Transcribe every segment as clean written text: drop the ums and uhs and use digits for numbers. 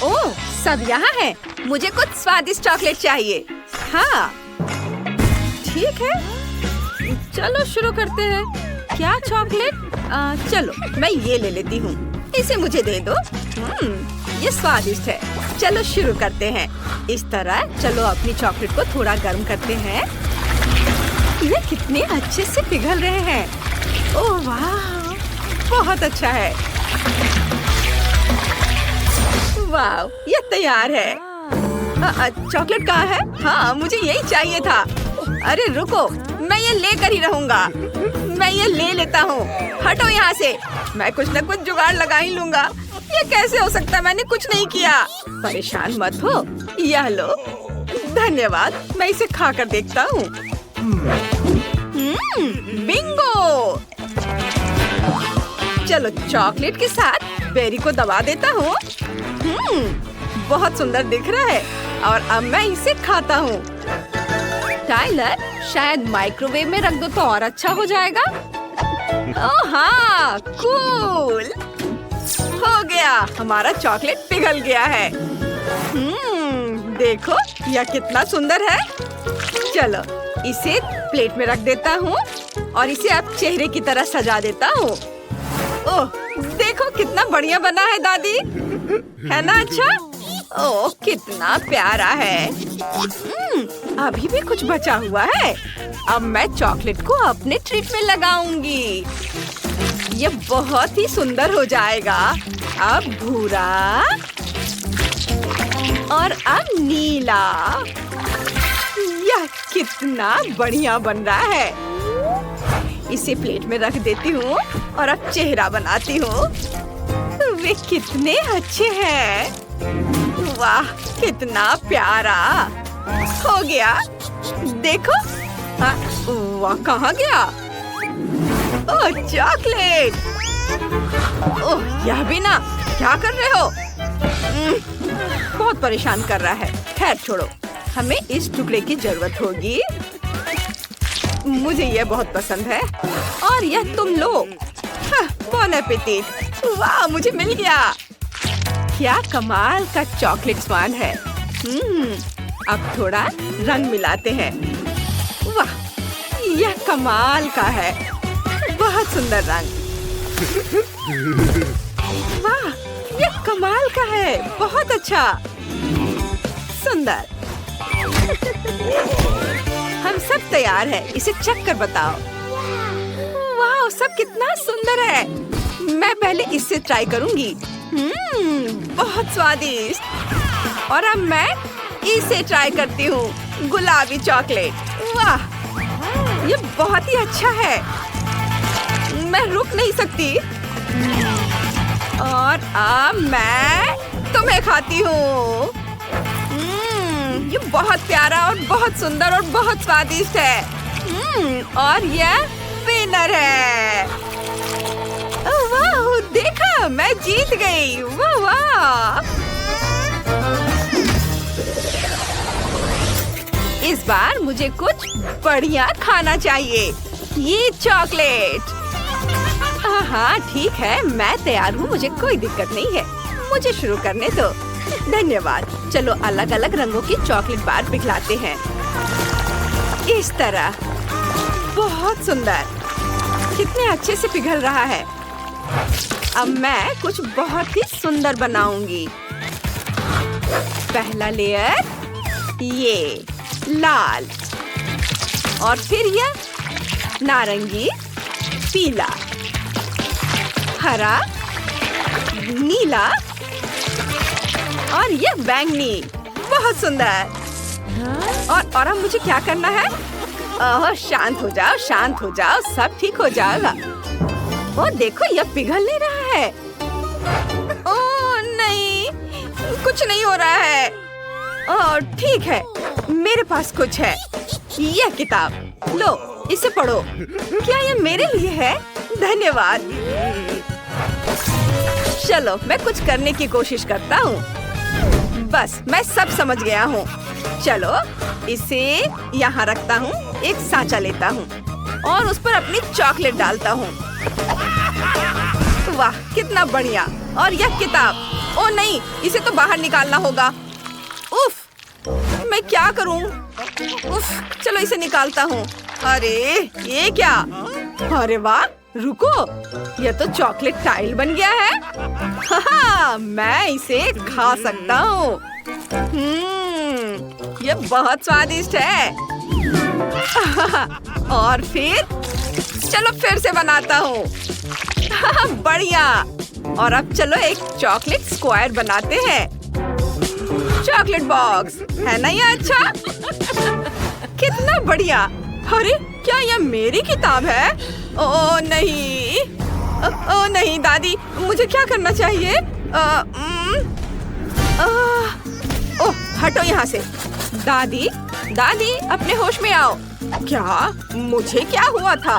ओह, सब यहाँ है। मुझे कुछ स्वादिष्ट चॉकलेट चाहिए। हाँ, ठीक है, चलो शुरू करते हैं। क्या चॉकलेट? चलो मैं ये ले लेती हूँ। इसे मुझे दे दो। ये स्वादिष्ट है। चलो शुरू करते हैं। इस तरह चलो अपनी चॉकलेट को थोड़ा गर्म करते हैं। ये कितने अच्छे से पिघल रहे हैं। ओह वाह, बहुत अच्छा है। वाह, ये तैयार है। चॉकलेट कहाँ है? हाँ, मुझे यही चाहिए था। अरे रुको, मैं ये लेकर ही रहूंगा। मैं ये ले लेता हूँ। हटो यहाँ से। मैं कुछ न कुछ जुगाड़ लगा ही लूंगा। ये कैसे हो सकता है? मैंने कुछ नहीं किया। परेशान मत हो। यह लो। धन्यवाद। मैं इसे खा कर देखता हूँ। बिंगो। चलो चॉकलेट के साथ बेरी को दबा देता हूँ। बहुत सुंदर दिख रहा है। और अब मैं इसे खाता हूँ। टाइलर, शायद माइक्रोवेव में रख दो तो और अच्छा हो जाएगा। ओह हाँ, कूल। हो गया, हमारा चॉकलेट पिघल गया है। देखो यह कितना सुंदर है। चलो इसे प्लेट में रख देता हूँ और इसे अब चेहरे की तरह सजा देता हूँ। ओह, देखो कितना बढ़िया बना है दादी, है ना? अच्छा। ओह, कितना प्यारा है। अभी भी कुछ बचा हुआ है। अब मैं चॉकलेट को अपने ट्रीट में लगाऊंगी। ये बहुत ही सुंदर हो जाएगा। अब भूरा और अब नीला। यह कितना बढ़िया बन रहा है। इसे प्लेट में रख देती हूँ और अब चेहरा बनाती हूँ। वे कितने अच्छे हैं। वाह, कितना प्यारा हो गया। देखो। वाह, कहाँ गया? ओह, चॉकलेट। ओह, यह भी ना। क्या कर रहे हो? बहुत परेशान कर रहा है। खैर छोड़ो, हमें इस टुकड़े की जरूरत होगी। मुझे यह बहुत पसंद है। और यह तुम लो। बॉन एपेटिट। वाह, मुझे मिल गया। क्या कमाल का चॉकलेट स्वाद है। अब थोड़ा रंग मिलाते हैं। वाह, यह कमाल का है। बहुत सुंदर रंग। वाह, यह कमाल का है। बहुत अच्छा, सुंदर। हम सब तैयार हैं। इसे चख कर बताओ। वाह, सब कितना सुंदर है। मैं पहले इससे ट्राई करूंगी। बहुत स्वादिष्ट। और अब मैं इसे ट्राई करती हूँ। गुलाबी चॉकलेट। वाह, ये बहुत ही अच्छा है। मैं रुक नहीं सकती। और अब मैं तुम्हें खाती हूँ। ये बहुत प्यारा और बहुत सुंदर और बहुत स्वादिष्ट है। और यह विनर है। वाह, देखा, मैं जीत गई। वाह वाह। इस बार मुझे कुछ बढ़िया खाना चाहिए। ये चॉकलेट। हाँ ठीक है, मैं तैयार हूँ। मुझे कोई दिक्कत नहीं है। मुझे शुरू करने दो। धन्यवाद। चलो अलग अलग रंगों की चॉकलेट बार पिघलाते हैं। इस तरह। बहुत सुंदर। कितने अच्छे से पिघल रहा है। अब मैं कुछ बहुत ही सुंदर बनाऊंगी। पहला लेयर ये लाल, और फिर यह नारंगी, पीला, हरा, नीला और यह बैंगनी। बहुत सुंदर। और अब मुझे क्या करना है? ओह, शांत हो जाओ, शांत हो जाओ, सब ठीक हो जाएगा। ओह देखो, यह पिघल नहीं रहा है। ओह नहीं, कुछ नहीं हो रहा है। ओह ठीक है, मेरे पास कुछ है। यह किताब लो, इसे पढ़ो। क्या यह मेरे लिए है? धन्यवाद। चलो मैं कुछ करने की कोशिश करता हूँ। बस मैं सब समझ गया हूँ। चलो इसे यहाँ रखता हूँ। एक सांचा लेता हूँ और उस पर अपनी चॉकलेट डालता हूँ। वाह कितना बढ़िया। और यह किताब ओ नहीं, इसे तो बाहर निकालना होगा। उफ, मैं क्या करूं? उफ, चलो इसे निकालता हूँ। अरे ये क्या? अरे वाह, रुको, यह तो चॉकलेट टाइल बन गया है। हाँ, मैं इसे खा सकता हूँ। यह बहुत स्वादिष्ट है। और फिर से बनाता हूँ। बढ़िया। और अब चलो एक चॉकलेट स्क्वायर बनाते हैं। चॉकलेट बॉक्स है ना ये अच्छा? कितना बढ़िया। अरे क्या यह मेरी किताब है? ओ नहीं, ओ नहीं दादी, मुझे क्या करना चाहिए? ओह, हटो यहाँ से। दादी, दादी, अपने होश में आओ। क्या? मुझे क्या हुआ था?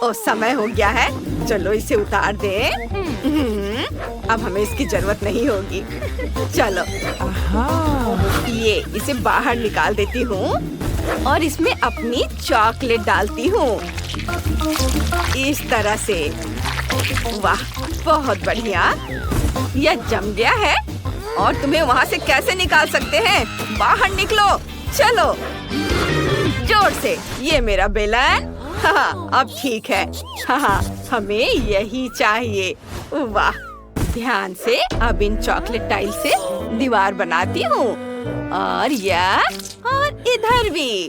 ओह, समय हो गया है। चलो इसे उतार दें। अब हमें इसकी जरूरत नहीं होगी। चलो, ये इसे बाहर निकाल देती हूँ और इसमें अपनी चॉकलेट डालती हूँ। इस तरह से। वाह, बहुत बढ़िया। यह जम गया है और तुम्हें वहाँ से कैसे निकाल सकते हैं? बाहर निकलो। चलो, जोर से। ये मेरा बेलन। हाँ, अब ठीक है। हाँ, हमें यही चाहिए। वाह, ध्यान से। अब इन चॉकलेट टाइल से दीवार बनाती हूँ और इधर भी।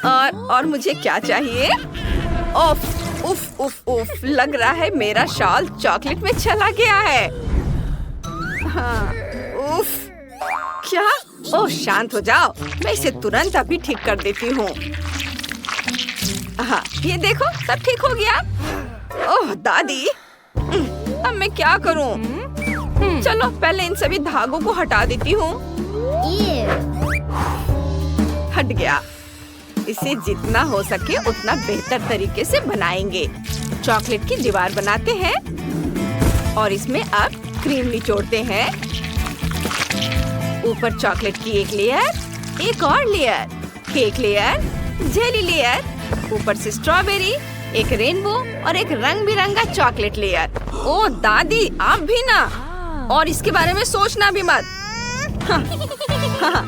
और मुझे क्या चाहिए? उफ, उफ, उफ, उफ, लग रहा है मेरा शॉल चॉकलेट में चला गया है। हाँ, उफ, क्या? ओह, शांत हो जाओ, मैं इसे तुरंत अभी ठीक कर देती हूँ। हाँ, ये देखो, सब ठीक हो गया। ओह दादी, अब मैं क्या करूँ? चलो पहले इन सभी धागों को हटा देती हूँ। हट गया। इसे जितना हो सके उतना बेहतर तरीके से बनाएंगे। चॉकलेट की दीवार बनाते हैं और इसमें अब क्रीम निचोड़ते हैं। ऊपर चॉकलेट की एक लेयर, एक और layer, cake layer, jelly layer, ऊपर से स्ट्रॉबेरी, एक रेनबो और एक रंग बिरंगा चॉकलेट लेयर। ओ दादी, आप भी ना। और इसके बारे में सोचना भी मत। हाँ,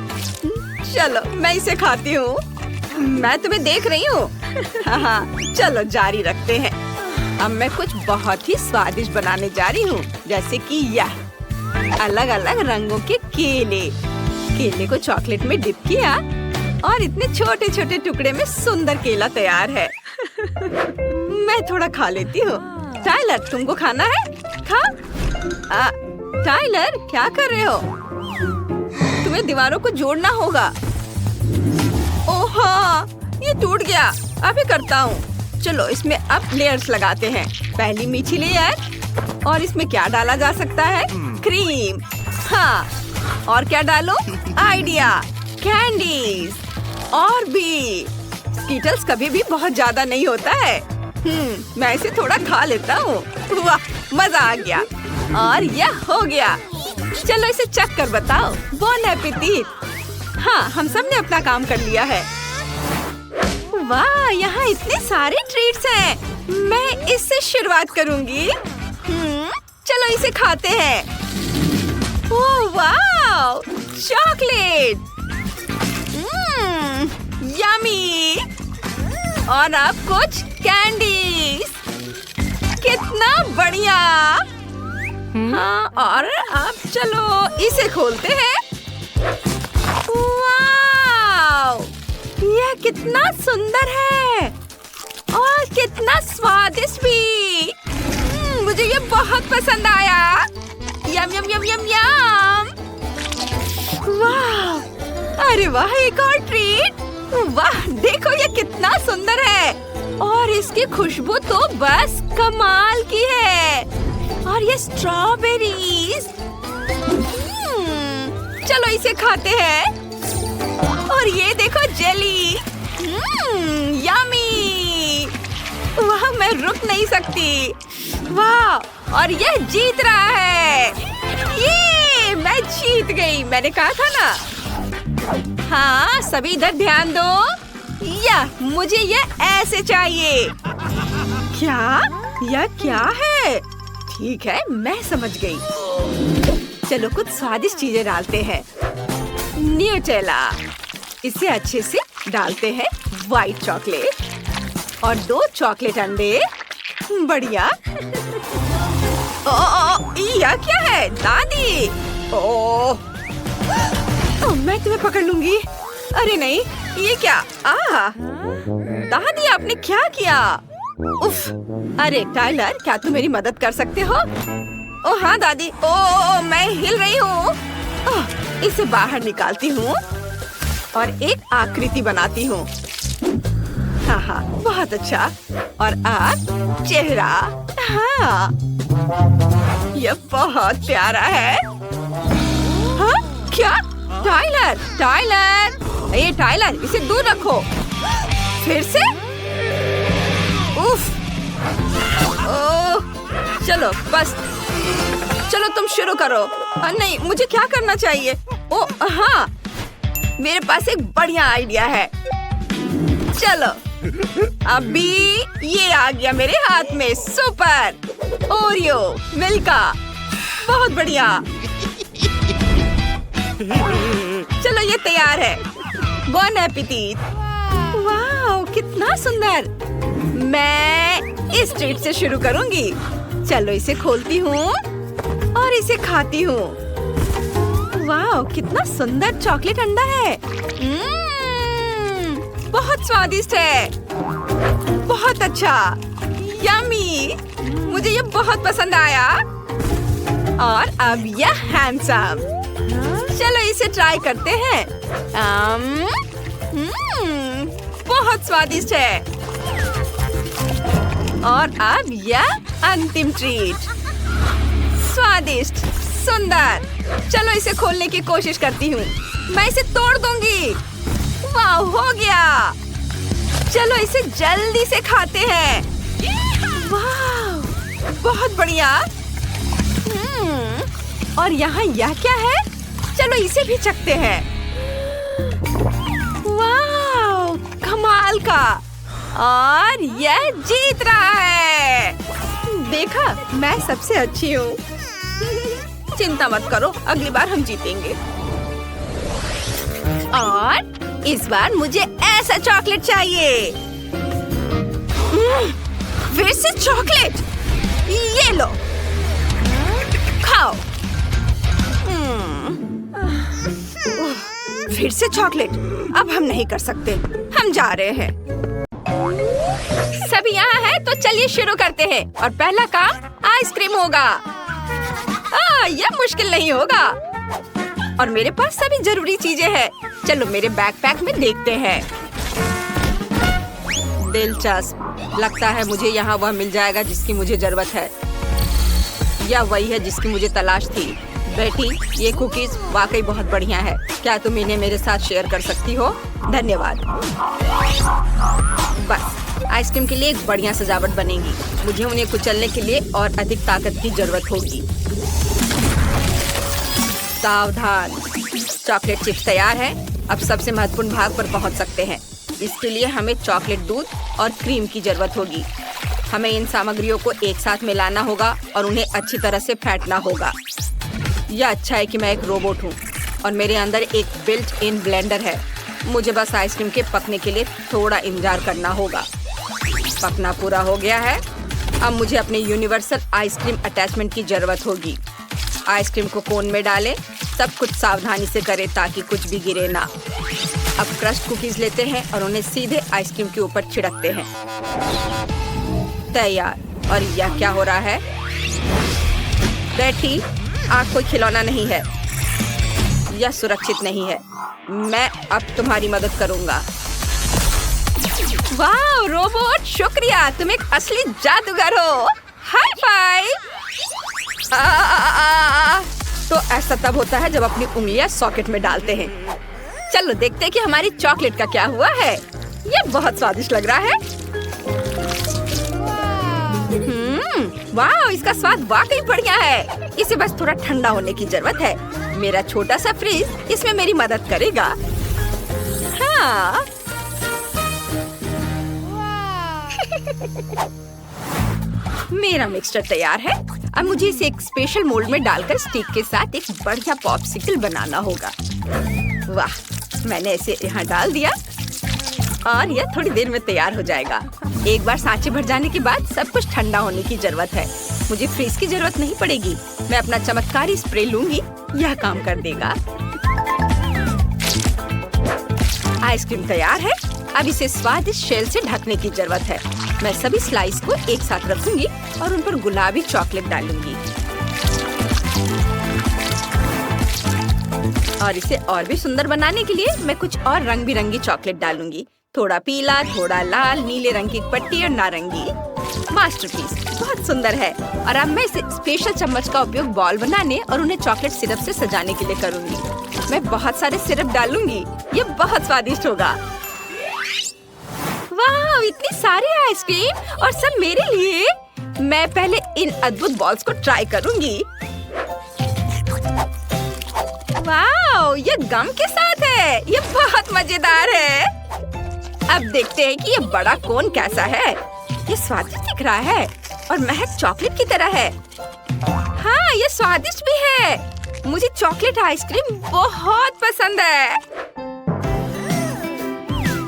चलो मैं इसे खाती हूँ। मैं तुम्हें देख रही हूँ। हाँ, चलो जारी रखते हैं। अब मैं कुछ बहुत ही स्वादिष्ट बनाने जा रही हूँ, जैसे कि यह अलग अलग रंगों के केले को चॉकलेट में डिप किया और इतने छोटे छोटे टुकड़े में सुंदर केला तैयार है। मैं थोड़ा खा लेती हूँ। टाइलर, तुमको खाना है? खा। टाइलर, क्या कर रहे हो? तुम्हें दीवारों को जोड़ना होगा। ओह हाँ, ये टूट गया। अभी करता हूँ। चलो इसमें अब लेयर्स लगाते हैं। पहली मीठी लेयर, और इसमें क्या डाला जा सकता है? क्रीम। हाँ, और क्या डालो? आइडिया, कैंडीज और भी। स्कीटल्स कभी भी बहुत ज्यादा नहीं होता है। मैं इसे थोड़ा खा लेता हूँ। वाह, मजा आ गया। और यह हो गया। चलो इसे चख कर बताओ। Bone appétit. हाँ, हम सब ने अपना काम कर लिया है। वाह, यहाँ इतने सारे ट्रीट्स हैं। मैं इससे शुरुआत करूँगी। चलो इसे खाते हैं। ओह वाह, चॉकलेट। यम्मी। और अब कुछ कैंडीज। कितना बढ़िया। हाँ, और अब चलो इसे खोलते हैं। वाव, यह कितना सुंदर है और कितना स्वादिष्ट भी। मुझे ये बहुत पसंद आया। यम यम यम यम यम। वाह, अरे वाह, एक और ट्रीट। वाह, देखो ये कितना सुंदर है और इसकी खुशबू तो बस कमाल की है। और ये स्ट्रॉबेरीज। चलो इसे खाते हैं। और ये देखो जेली। यम्मी। वाह, मैं रुक नहीं सकती। वाह, और यह जीत रहा है। ये मैं जीत गई। मैंने कहा था ना। हाँ, सभी इधर ध्यान दो। मुझे यह ऐसे चाहिए। क्या? यह क्या है? ठीक है, मैं समझ गई। चलो कुछ स्वादिष्ट चीजें डालते हैं। न्यूटेला, इसे अच्छे से डालते हैं व्हाइट चॉकलेट और 2 चॉकलेट अंडे। बढ़िया। यह क्या है दादी? मैं तुम्हें पकड़ लूंगी। अरे नहीं, ये क्या? दादी आपने क्या किया? उफ! अरे टाइलर, क्या तुम मेरी मदद कर सकते हो? ओ हाँ दादी। मैं हिल रही हूँ। इसे बाहर निकालती हूँ और एक आकृति बनाती हूँ। हाँ, बहुत अच्छा। और अब चेहरा। हाँ, यह बहुत प्यारा है। हाँ, क्या? टाइलर, ये टाइलर, इसे दूर रखो। फिर से? उफ! चलो बस, चलो तुम शुरू करो। नहीं, मुझे क्या करना चाहिए? हाँ, मेरे पास एक बढ़िया आइडिया है। चलो, अभी ये आ गया मेरे हाथ में। सुपर! ओरियो, मिल्का, बहुत बढ़िया। चलो ये तैयार है। बॉन एपेटिट। वाह, कितना सुंदर। मैं इस ट्रीट से शुरू करूंगी। चलो इसे खोलती हूँ और इसे खाती हूँ। वाह, कितना सुंदर चॉकलेट अंडा है। बहुत स्वादिष्ट है। बहुत अच्छा, यम्मी। मुझे ये बहुत पसंद आया। और अब यह हैंडसम। चलो इसे ट्राई करते हैं। बहुत स्वादिष्ट है। और अब यह अंतिम ट्रीट। स्वादिष्ट, सुंदर। चलो इसे खोलने की कोशिश करती हूँ। मैं इसे तोड़ दूंगी। वाह, हो गया। चलो इसे जल्दी से खाते हैं। वाह, बहुत बढ़िया। और यहाँ यह क्या है? चलो इसे भी चखते हैं। वाह, कमाल का। और यह जीत रहा है। देखा, मैं सबसे अच्छी हूँ। चिंता मत करो, अगली बार हम जीतेंगे। और इस बार मुझे ऐसा चॉकलेट चाहिए। फिर से चॉकलेट। ये लो, खाओ। फिर से चॉकलेट। अब हम नहीं कर सकते, हम जा रहे हैं। सभी यहाँ है तो चलिए शुरू करते हैं। और पहला काम आइसक्रीम होगा। यह मुश्किल नहीं होगा। और मेरे पास सभी जरूरी चीजें हैं। चलो मेरे बैकपैक में देखते हैं। दिलचस्प। लगता है मुझे यहाँ वह मिल जाएगा जिसकी मुझे जरूरत है। यह वही है जिसकी मुझे तलाश थी। बेटी, ये कुकीज वाकई बहुत बढ़िया है। क्या तुम इन्हें मेरे साथ शेयर कर सकती हो? धन्यवाद। बस, आइसक्रीम के लिए एक बढ़िया सजावट बनेगी। मुझे उन्हें कुचलने के लिए और अधिक ताकत की जरूरत होगी। सावधान, चॉकलेट चिप्स तैयार है। अब सबसे महत्वपूर्ण भाग पर पहुंच सकते हैं। इसके लिए हमें चॉकलेट दूध और क्रीम की जरूरत होगी। हमें इन सामग्रियों को एक साथ मिलाना होगा और उन्हें अच्छी तरह से फेंटना होगा। यह अच्छा है कि मैं एक रोबोट हूँ और मेरे अंदर एक बिल्ट इन ब्लेंडर है। मुझे बस आइसक्रीम के पकने के लिए थोड़ा इंतजार करना होगा। पकना पूरा हो गया है। अब मुझे अपने यूनिवर्सल आइसक्रीम अटैचमेंट की जरूरत होगी। आइसक्रीम को कोन में डालें। सब कुछ सावधानी से करें ताकि कुछ भी गिरे ना। अब क्रश्ड कुकीज लेते हैं और उन्हें सीधे आइसक्रीम के ऊपर छिड़कते हैं। तैयार। और यह क्या हो रहा है? बेटी, आग कोई खिलौना नहीं है। यह सुरक्षित नहीं है। मैं अब तुम्हारी मदद करूंगा। वाह रोबोट, शुक्रिया। तुम एक असली जादूगर हो। High five. तो ऐसा तब होता है जब अपनी उंगलियां सॉकेट में डालते हैं। चलो देखते हैं कि हमारी चॉकलेट का क्या हुआ है। यह बहुत स्वादिष्ट लग रहा है। वाह, इसका स्वाद वाकई बढ़िया है। इसे बस थोड़ा ठंडा होने की जरूरत है। मेरा छोटा सा फ्रीज इसमें मेरी मदद करेगा। हाँ। मेरा मिक्सचर तैयार है। अब मुझे इसे एक स्पेशल मोल्ड में डालकर स्टिक के साथ एक बढ़िया पॉप्सिकल बनाना होगा। वाह, मैंने इसे यहाँ डाल दिया और यह थोड़ी देर में तैयार हो जाएगा। एक बार सांचे भर जाने के बाद सब कुछ ठंडा होने की जरूरत है। मुझे फ्रीज की जरूरत नहीं पड़ेगी। मैं अपना चमत्कारी स्प्रे लूंगी, यह काम कर देगा। आइसक्रीम तैयार है। अब इसे स्वादिष्ट शेल से ढकने की जरूरत है। मैं सभी स्लाइस को एक साथ रखूंगी और उन पर गुलाबी चॉकलेट डालूंगी। और इसे और भी सुंदर बनाने के लिए मैं कुछ और रंग बिरंगी चॉकलेट डालूंगी। थोड़ा पीला, थोड़ा लाल, नीले रंग की पट्टी और नारंगी। मास्टरपीस, बहुत सुंदर है। और अब मैं इसे स्पेशल चम्मच का उपयोग बॉल बनाने और उन्हें चॉकलेट सिरप से सजाने के लिए करूंगी। मैं बहुत सारे सिरप डालूंगी। ये बहुत स्वादिष्ट होगा। वाह, इतनी सारी आइसक्रीम और सब मेरे लिए। मैं पहले इन अद्भुत बॉल्स को ट्राई करूंगी। वाह, ये गम के साथ है। ये बहुत मजेदार है। अब देखते हैं कि ये बड़ा कोन कैसा है। ये स्वादिष्ट दिख रहा है और महक चॉकलेट की तरह है। हाँ, ये स्वादिष्ट भी है। मुझे चॉकलेट आइसक्रीम बहुत पसंद है।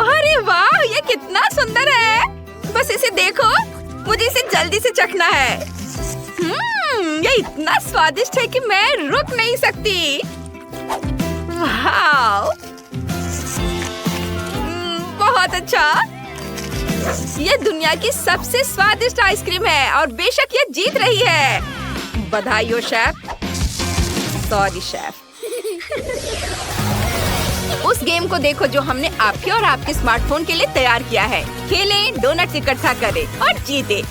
अरे वाह, ये कितना सुंदर है। बस इसे देखो, मुझे इसे जल्दी से चखना है। ये इतना स्वादिष्ट है कि मैं रुक नहीं सकती। वाह, बहुत अच्छा। ये दुनिया की सबसे स्वादिष्ट आइसक्रीम है और बेशक ये जीत रही है। बधाई हो शेफ। Sorry chef. उस गेम को देखो जो हमने आपके और आपके स्मार्टफोन के लिए तैयार किया है। खेलें, डोनट्स इकट्ठा करें और जीतें।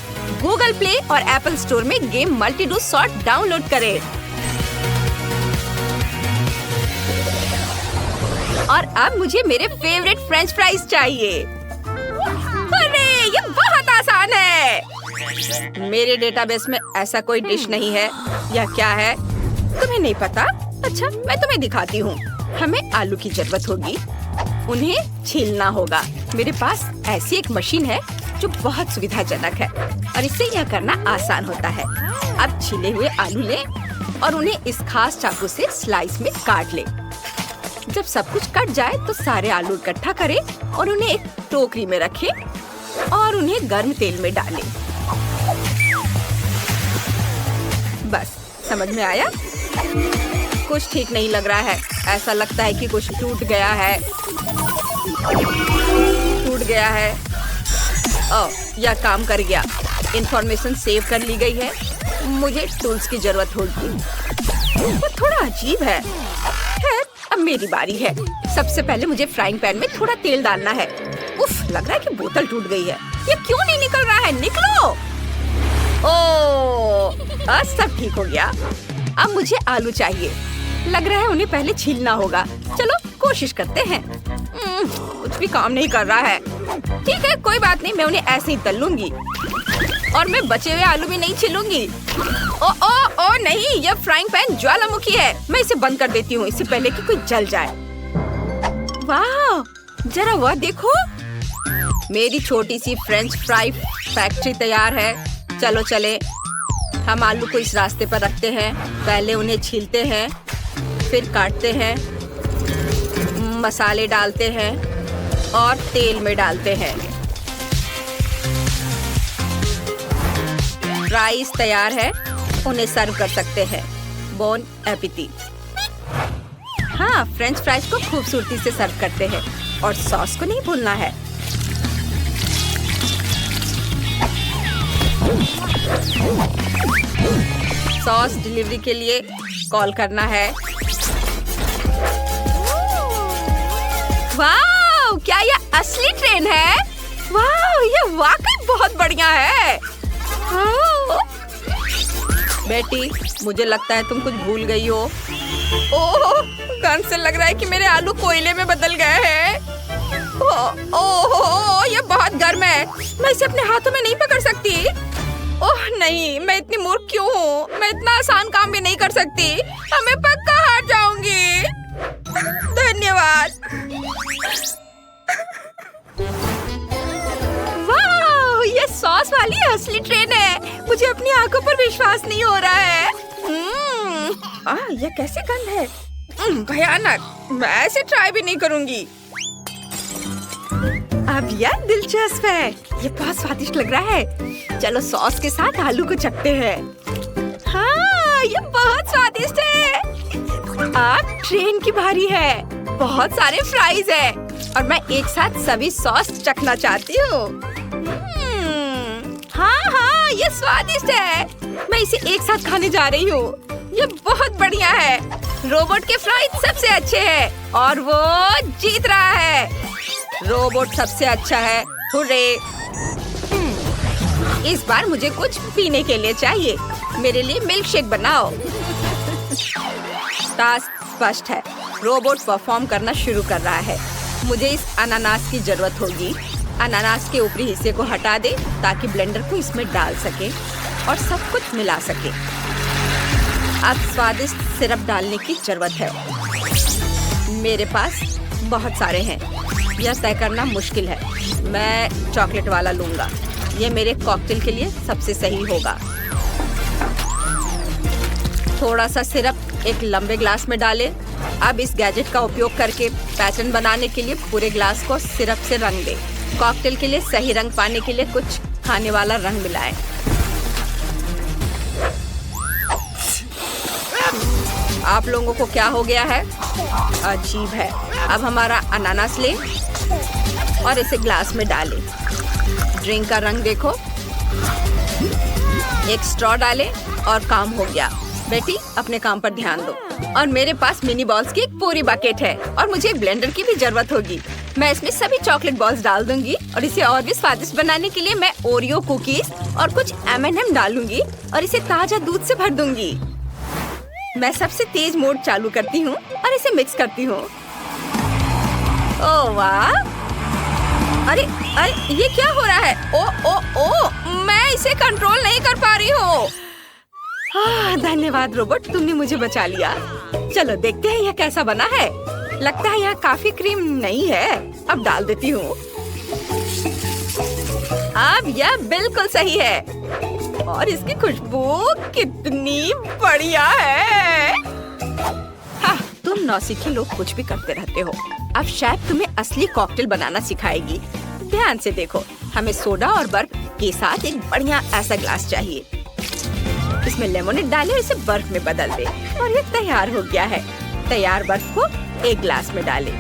गूगल प्ले और एप्पल स्टोर में गेम मल्टी-डू सॉर्ट डाउनलोड करें। और अब मुझे मेरे फेवरेट फ्रेंच फ्राइज चाहिए। अरे, ये बहुत आसान है। मेरे डेटाबेस में ऐसा कोई डिश नहीं है। यह क्या है? तुम्हें नहीं पता? अच्छा, मैं तुम्हें दिखाती हूँ। हमें आलू की जरूरत होगी। उन्हें छीलना होगा। मेरे पास ऐसी एक मशीन है जो बहुत सुविधाजनक है और इससे यह करना आसान होता है। अब छीले हुए आलू लें और उन्हें इस खास चाकू से स्लाइस में काट लें। जब सब कुछ कट जाए तो सारे आलू इकट्ठा करें और उन्हें एक टोकरी में रखें और उन्हें गर्म तेल में डालें। बस, समझ में आया? कुछ ठीक नहीं लग रहा है। ऐसा लगता है कि कुछ टूट गया है। ओह, यह काम कर गया। इंफॉर्मेशन सेव कर ली गई है। मुझे टूल्स की जरूरत होगी। वो थोड़ा अजीब है। अब मेरी बारी है। सबसे पहले मुझे फ्राइंग पैन में थोड़ा तेल डालना है। उफ, लग रहा है कि बोतल टूट गई है। ये क्यों नहीं निकल रहा है? निकलो। ओह, सब ठीक हो गया। अब मुझे आलू चाहिए। लग रहा है उन्हें पहले छीलना होगा। चलो कोशिश करते हैं। कुछ भी काम नहीं कर रहा है। ठीक है, कोई बात नहीं, मैं उन्हें ऐसे ही तल लूंगी और मैं बचे हुए आलू भी नहीं छीलूंगी। ओ नहीं, यह फ्राइंग पैन ज्वालामुखी है। मैं इसे बंद कर देती हूँ इससे पहले कि कोई जल जाए। वाह, जरा वह देखो। मेरी छोटी सी फ्रेंच फ्राई फैक्ट्री तैयार है। चलो चले। हम आलू को इस रास्ते पर रखते हैं। पहले उन्हें छीलते हैं, फिर काटते हैं, मसाले डालते हैं और तेल में डालते हैं। फ्राइज तैयार है। उन्हें सर्व कर सकते हैं। Bone appétit. हाँ, फ्रेंच फ्राइज को खूबसूरती से सर्व करते हैं और सॉस को नहीं भूलना है। सॉस डिलीवरी के लिए कॉल करना है। वाह, क्या यह असली ट्रेन है? वाह, यह वाकई बहुत बढ़िया है। बेटी, मुझे लगता है तुम कुछ भूल गई हो। ओह, गंध से लग रहा है कि मेरे आलू कोयले में बदल गए हैं। ओह, ये बहुत गर्म है। मैं इसे अपने हाथों में नहीं पकड़ सकती। ओह नहीं, मैं इतनी मूर्ख क्यों हूँ? मैं इतना आसान काम भी नहीं कर सकती। मैं पक्का हार जाऊंगी। धन्यवाद। वाह, ये सॉस वाली असली ट्रेन है। मुझे अपनी आंखों पर विश्वास नहीं हो रहा है। यह कैसे गंध है? भयानक। मैं ऐसे ट्राई भी नहीं करूंगी। अब यह दिलचस्प है। ये बहुत स्वादिष्ट लग रहा है। चलो सॉस के साथ आलू को चखते हैं। हाँ, ये बहुत स्वादिष्ट है। अब ट्रेन की बारी है। बहुत सारे फ्राइज है और मैं एक साथ सभी सॉस चखना चाहती हूँ। हाँ, ये स्वादिष्ट है। मैं इसे एक साथ खाने जा रही हूँ। ये बहुत बढ़िया है। रोबोट के फ्राइज सबसे अच्छे हैं और वो जीत रहा है। रोबोट सबसे अच्छा है। हुर्रे! इस बार मुझे कुछ पीने के लिए चाहिए। मेरे लिए मिल्क शेक बनाओ। टास्क स्पष्ट है। रोबोट परफॉर्म करना शुरू कर रहा है। मुझे इस अनानास की जरूरत होगी। अनानास के ऊपरी हिस्से को हटा दे ताकि ब्लेंडर को इसमें डाल सके और सब कुछ मिला सके। अब स्वादिष्ट सिरप डालने की जरूरत है। मेरे पास बहुत सारे हैं। यह तय करना मुश्किल है। मैं चॉकलेट वाला लूंगा। यह मेरे कॉकटेल के लिए सबसे सही होगा। थोड़ा सा सिरप एक लंबे ग्लास में डालें। अब इस गैजेट का उपयोग करके पैटर्न बनाने के लिए पूरे ग्लास को सिरप से रंग दें। कॉकटेल के लिए सही रंग पाने के लिए कुछ खाने वाला रंग मिलाएं। आप लोगों को क्या हो गया है? अजीब है। अब हमारा अनानास लें और इसे ग्लास में डालें। ड्रिंक का रंग देखो। एक स्ट्रॉ डालें और काम हो गया। बेटी, अपने काम पर ध्यान दो। और मेरे पास मिनी बॉल्स की एक पूरी बकेट है और मुझे एक ब्लेंडर की भी जरूरत होगी। मैं इसमें सभी चॉकलेट बॉल्स डाल दूंगी और इसे और भी स्वादिष्ट बनाने के लिए मैं ओरियो कुकीज और कुछ M&M डालूंगी और इसे ताजा दूध से भर दूंगी। मैं सबसे तेज मोड चालू करती हूँ और इसे मिक्स करती हूँ। ओह वाह! अरे ये क्या हो रहा है? ओ, मैं इसे कंट्रोल नहीं कर पा रही हूँ। धन्यवाद रोबोट, तुमने मुझे बचा लिया। चलो देखते हैं यह कैसा बना है। लगता है यह काफी क्रीम नहीं है। अब डाल देती हूँ। अब यह बिल्कुल सही है और इसकी खुशबू कितनी बढ़िया है। हाँ, तुम नौसिखिए लोग कुछ भी करते रहते हो। अब शायद तुम्हें असली कॉकटेल बनाना सिखाएगी। ध्यान से देखो। हमें सोडा और बर्फ के साथ एक बढ़िया ऐसा ग्लास चाहिए। इसमें लेमोनेड डालें और इसे बर्फ में बदल दे और ये तैयार हो गया है। तैयार बर्फ को एक ग्लास में डालें।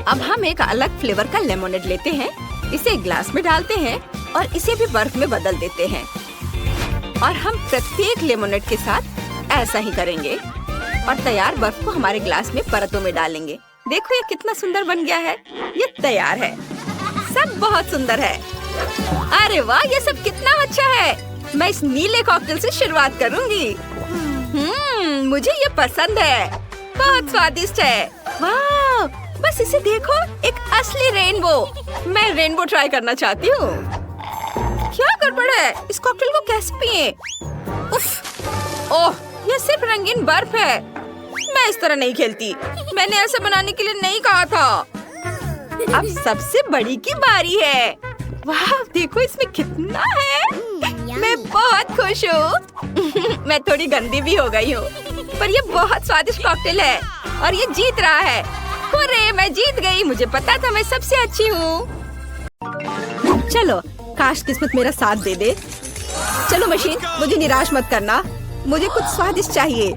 अब हम एक अलग फ्लेवर का लेमोनेड लेते हैं। इसे एक ग्लास में डालते हैं और इसे भी बर्फ में बदल देते हैं। और हम प्रत्येक लेमोनेड के साथ ऐसा ही करेंगे और तैयार बर्फ को हमारे ग्लास में परतों में डालेंगे। देखो ये कितना सुंदर बन गया है। ये तैयार है। सब बहुत सुंदर है। अरे वाह, ये सब कितना अच्छा है। मैं इस नीले कॉकटेल से शुरुआत करूंगी। मुझे ये पसंद है। बहुत स्वादिष्ट है। वाह, बस इसे देखो, एक असली रेनबो। मैं रेनबो ट्राई करना चाहती हूँ। क्या गड़बड़ है? इस कॉकटेल को कैसे पिए? उफ, ओह, ये सिर्फ रंगीन बर्फ है। मैं इस तरह नहीं खेलती। मैंने ऐसा बनाने के लिए नहीं कहा था। अब सबसे बड़ी की बारी है। वाह, देखो इसमें कितना है। मैं बहुत खुश हूँ। मैं थोड़ी गंदी भी हो गई हूँ, पर ये बहुत स्वादिष्ट कॉकटेल है और ये जीत रहा है। हुर्रे, मैं जीत गई। मुझे पता था मैं सबसे अच्छी हूँ। चलो, काश किस्मत मेरा साथ दे दे। चलो मशीन, मुझे निराश मत करना। मुझे कुछ स्वादिष्ट चाहिए।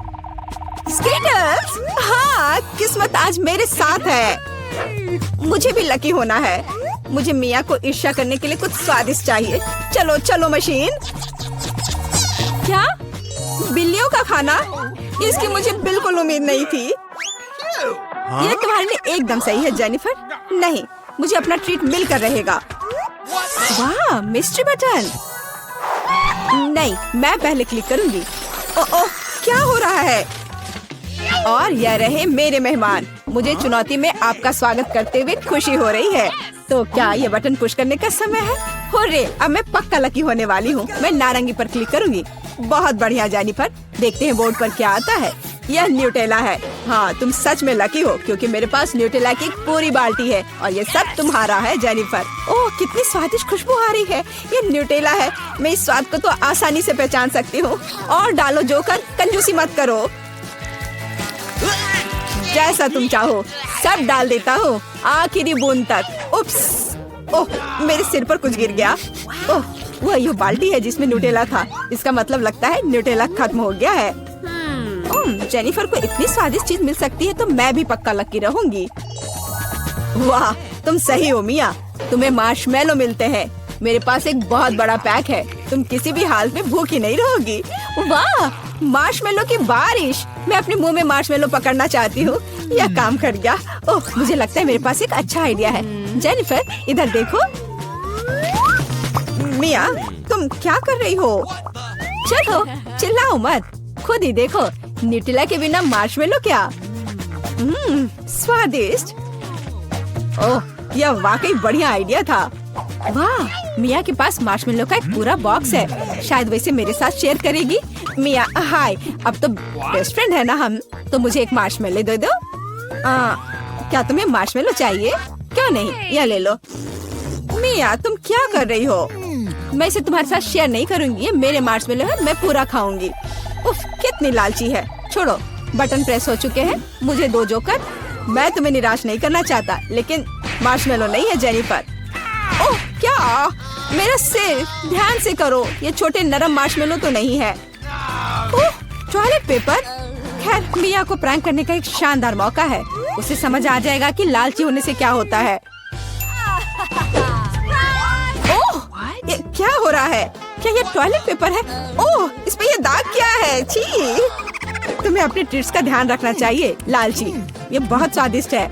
स्केटर्स, हाँ, किस्मत आज मेरे साथ है। मुझे भी लकी होना है। मुझे मिया को ईर्ष्या करने के लिए कुछ स्वादिष्ट चाहिए। चलो चलो मशीन। क्या? बिल्लियों का खाना? इसकी मुझे बिल्कुल उम्मीद नहीं थी। ये तुम्हारे लिए एकदम सही है जेनिफर। नहीं, मुझे अपना ट्रीट मिलकर रहेगा। वाह, मिस्ट्री बटन। नहीं, मैं पहले क्लिक करूंगी। ओह, क्या हो रहा है? और यह रहे मेरे मेहमान। मुझे चुनौती में आपका स्वागत करते हुए खुशी हो रही है। तो क्या ये बटन पुश करने का समय है? हुर्रे, अब मैं पक्का लकी होने वाली हूँ। मैं नारंगी पर क्लिक करूंगी। बहुत बढ़िया जेनिफर। देखते हैं बोर्ड पर क्या आता है। यह न्यूटेला है। हाँ, तुम सच में लकी हो क्योंकि मेरे पास न्यूटेला की एक पूरी बाल्टी है और ये सब तुम्हारा है जेनिफर। ओह, कितनी स्वादिष्ट खुशबू आ रही है। ये न्यूटेला है। मैं इस स्वाद को तो आसानी से पहचान सकती हूँ। और डालो जोकर, कंजूसी मत करो। जैसा तुम चाहो सब डाल देता हूँ, आखिरी बूंद तक। उप्स, ओह, मेरे सिर पर कुछ गिर गया। ओह, वह ये बाल्टी है जिसमें न्यूटेला था। इसका मतलब लगता है न्यूटेला खत्म हो गया है। जेनिफर को इतनी स्वादिष्ट चीज मिल सकती है तो मैं भी पक्का लकी रहूंगी। वाह, तुम सही हो मिया, तुम्हें मार्शमेलो मिलते हैं। मेरे पास एक बहुत बड़ा पैक है। तुम किसी भी हाल में भूखी नहीं रहोगी। वाह, मार्शमेलो की बारिश। मैं अपने मुंह में मार्शमेलो पकड़ना चाहती हूँ। यह काम कर गया। ओह, मुझे लगता है मेरे पास एक अच्छा आइडिया है। जेनिफर, इधर देखो। मिया, तुम क्या कर रही हो? चलो, चिल्लाओ मत, खुद ही देखो। न्यूटेला के बिना मार्शमेलो क्या? स्वादिष्ट। ओह, यह वाकई बढ़िया आइडिया था। वाह, मिया के पास मार्शमेलो का एक पूरा बॉक्स है। शायद वैसे मेरे साथ शेयर करेगी। मिया, हाय, अब तो बेस्ट फ्रेंड है ना हम। तो मुझे एक मार्शमेलो दे दो। क्या तुम्हें मार्शमेलो चाहिए? क्यों नहीं, यह ले लो। मिया, तुम क्या कर रही हो? मैं इसे तुम्हारे साथ शेयर नहीं करूंगी। ये मेरे मार्शमेलो है, मैं पूरा खाऊंगी। उफ, कितनी लालची है। छोड़ो, बटन प्रेस हो चुके हैं। मुझे दो जोकर। मैं तुम्हें निराश नहीं करना चाहता, लेकिन मार्शमेलो नहीं है जेनिफर। ओह, क्या? मेरा सिर, ध्यान से करो। ये छोटे नरम मार्शमेलो तो नहीं है। ओह, टॉयलेट पेपर। खैर, मिया को प्रैंक करने का एक शानदार मौका है। उसे समझ आ जाएगा कि लालची होने से क्या होता है। ओह, ये क्या हो रहा है? क्या ये टॉयलेट पेपर है? ओह, इस पे ये दाग क्या है? छी! तुम्हें अपने ट्रीट्स का ध्यान रखना चाहिए, लालची। ये बहुत स्वादिष्ट है।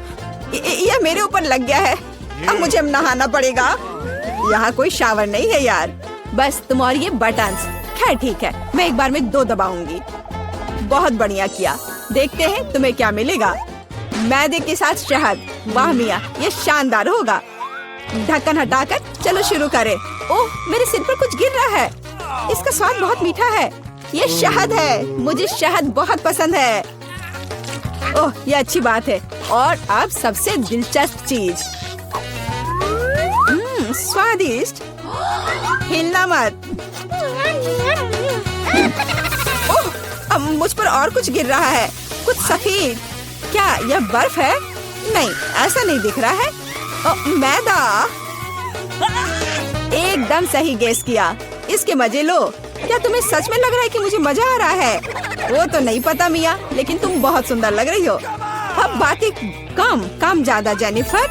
ये मेरे ऊपर लग गया है। अब मुझे नहाना पड़ेगा। यहाँ कोई शावर नहीं है यार। बस तुम और ये बटन्स। खैर ठीक है, मैं एक बार में 2 दबाऊंगी। बहुत बढ़िया किया। देखते हैं तुम्हें क्या मिलेगा। मैदे के साथ शहद। वाह मिया, ये शानदार होगा। ढक्कन हटाकर चलो शुरू करें। ओह, मेरे सिर पर कुछ गिर रहा है। इसका स्वाद बहुत मीठा है। ये शहद है। मुझे शहद बहुत पसंद है। ओह, ये अच्छी बात है। और अब सबसे दिलचस्प चीज। स्वादिष्ट। हिलना मत। ओह, अब मुझ पर और कुछ गिर रहा है। कुछ सफेद। क्या यह बर्फ है? नहीं, ऐसा नहीं दिख रहा है। मैदा। एकदम सही गेस किया। इसके मजे लो। क्या तुम्हें सच में लग रहा है कि मुझे मजा आ रहा है? वो तो नहीं पता मिया, लेकिन तुम बहुत सुंदर लग रही हो। अब बातें कम, काम ज्यादा जेनिफर।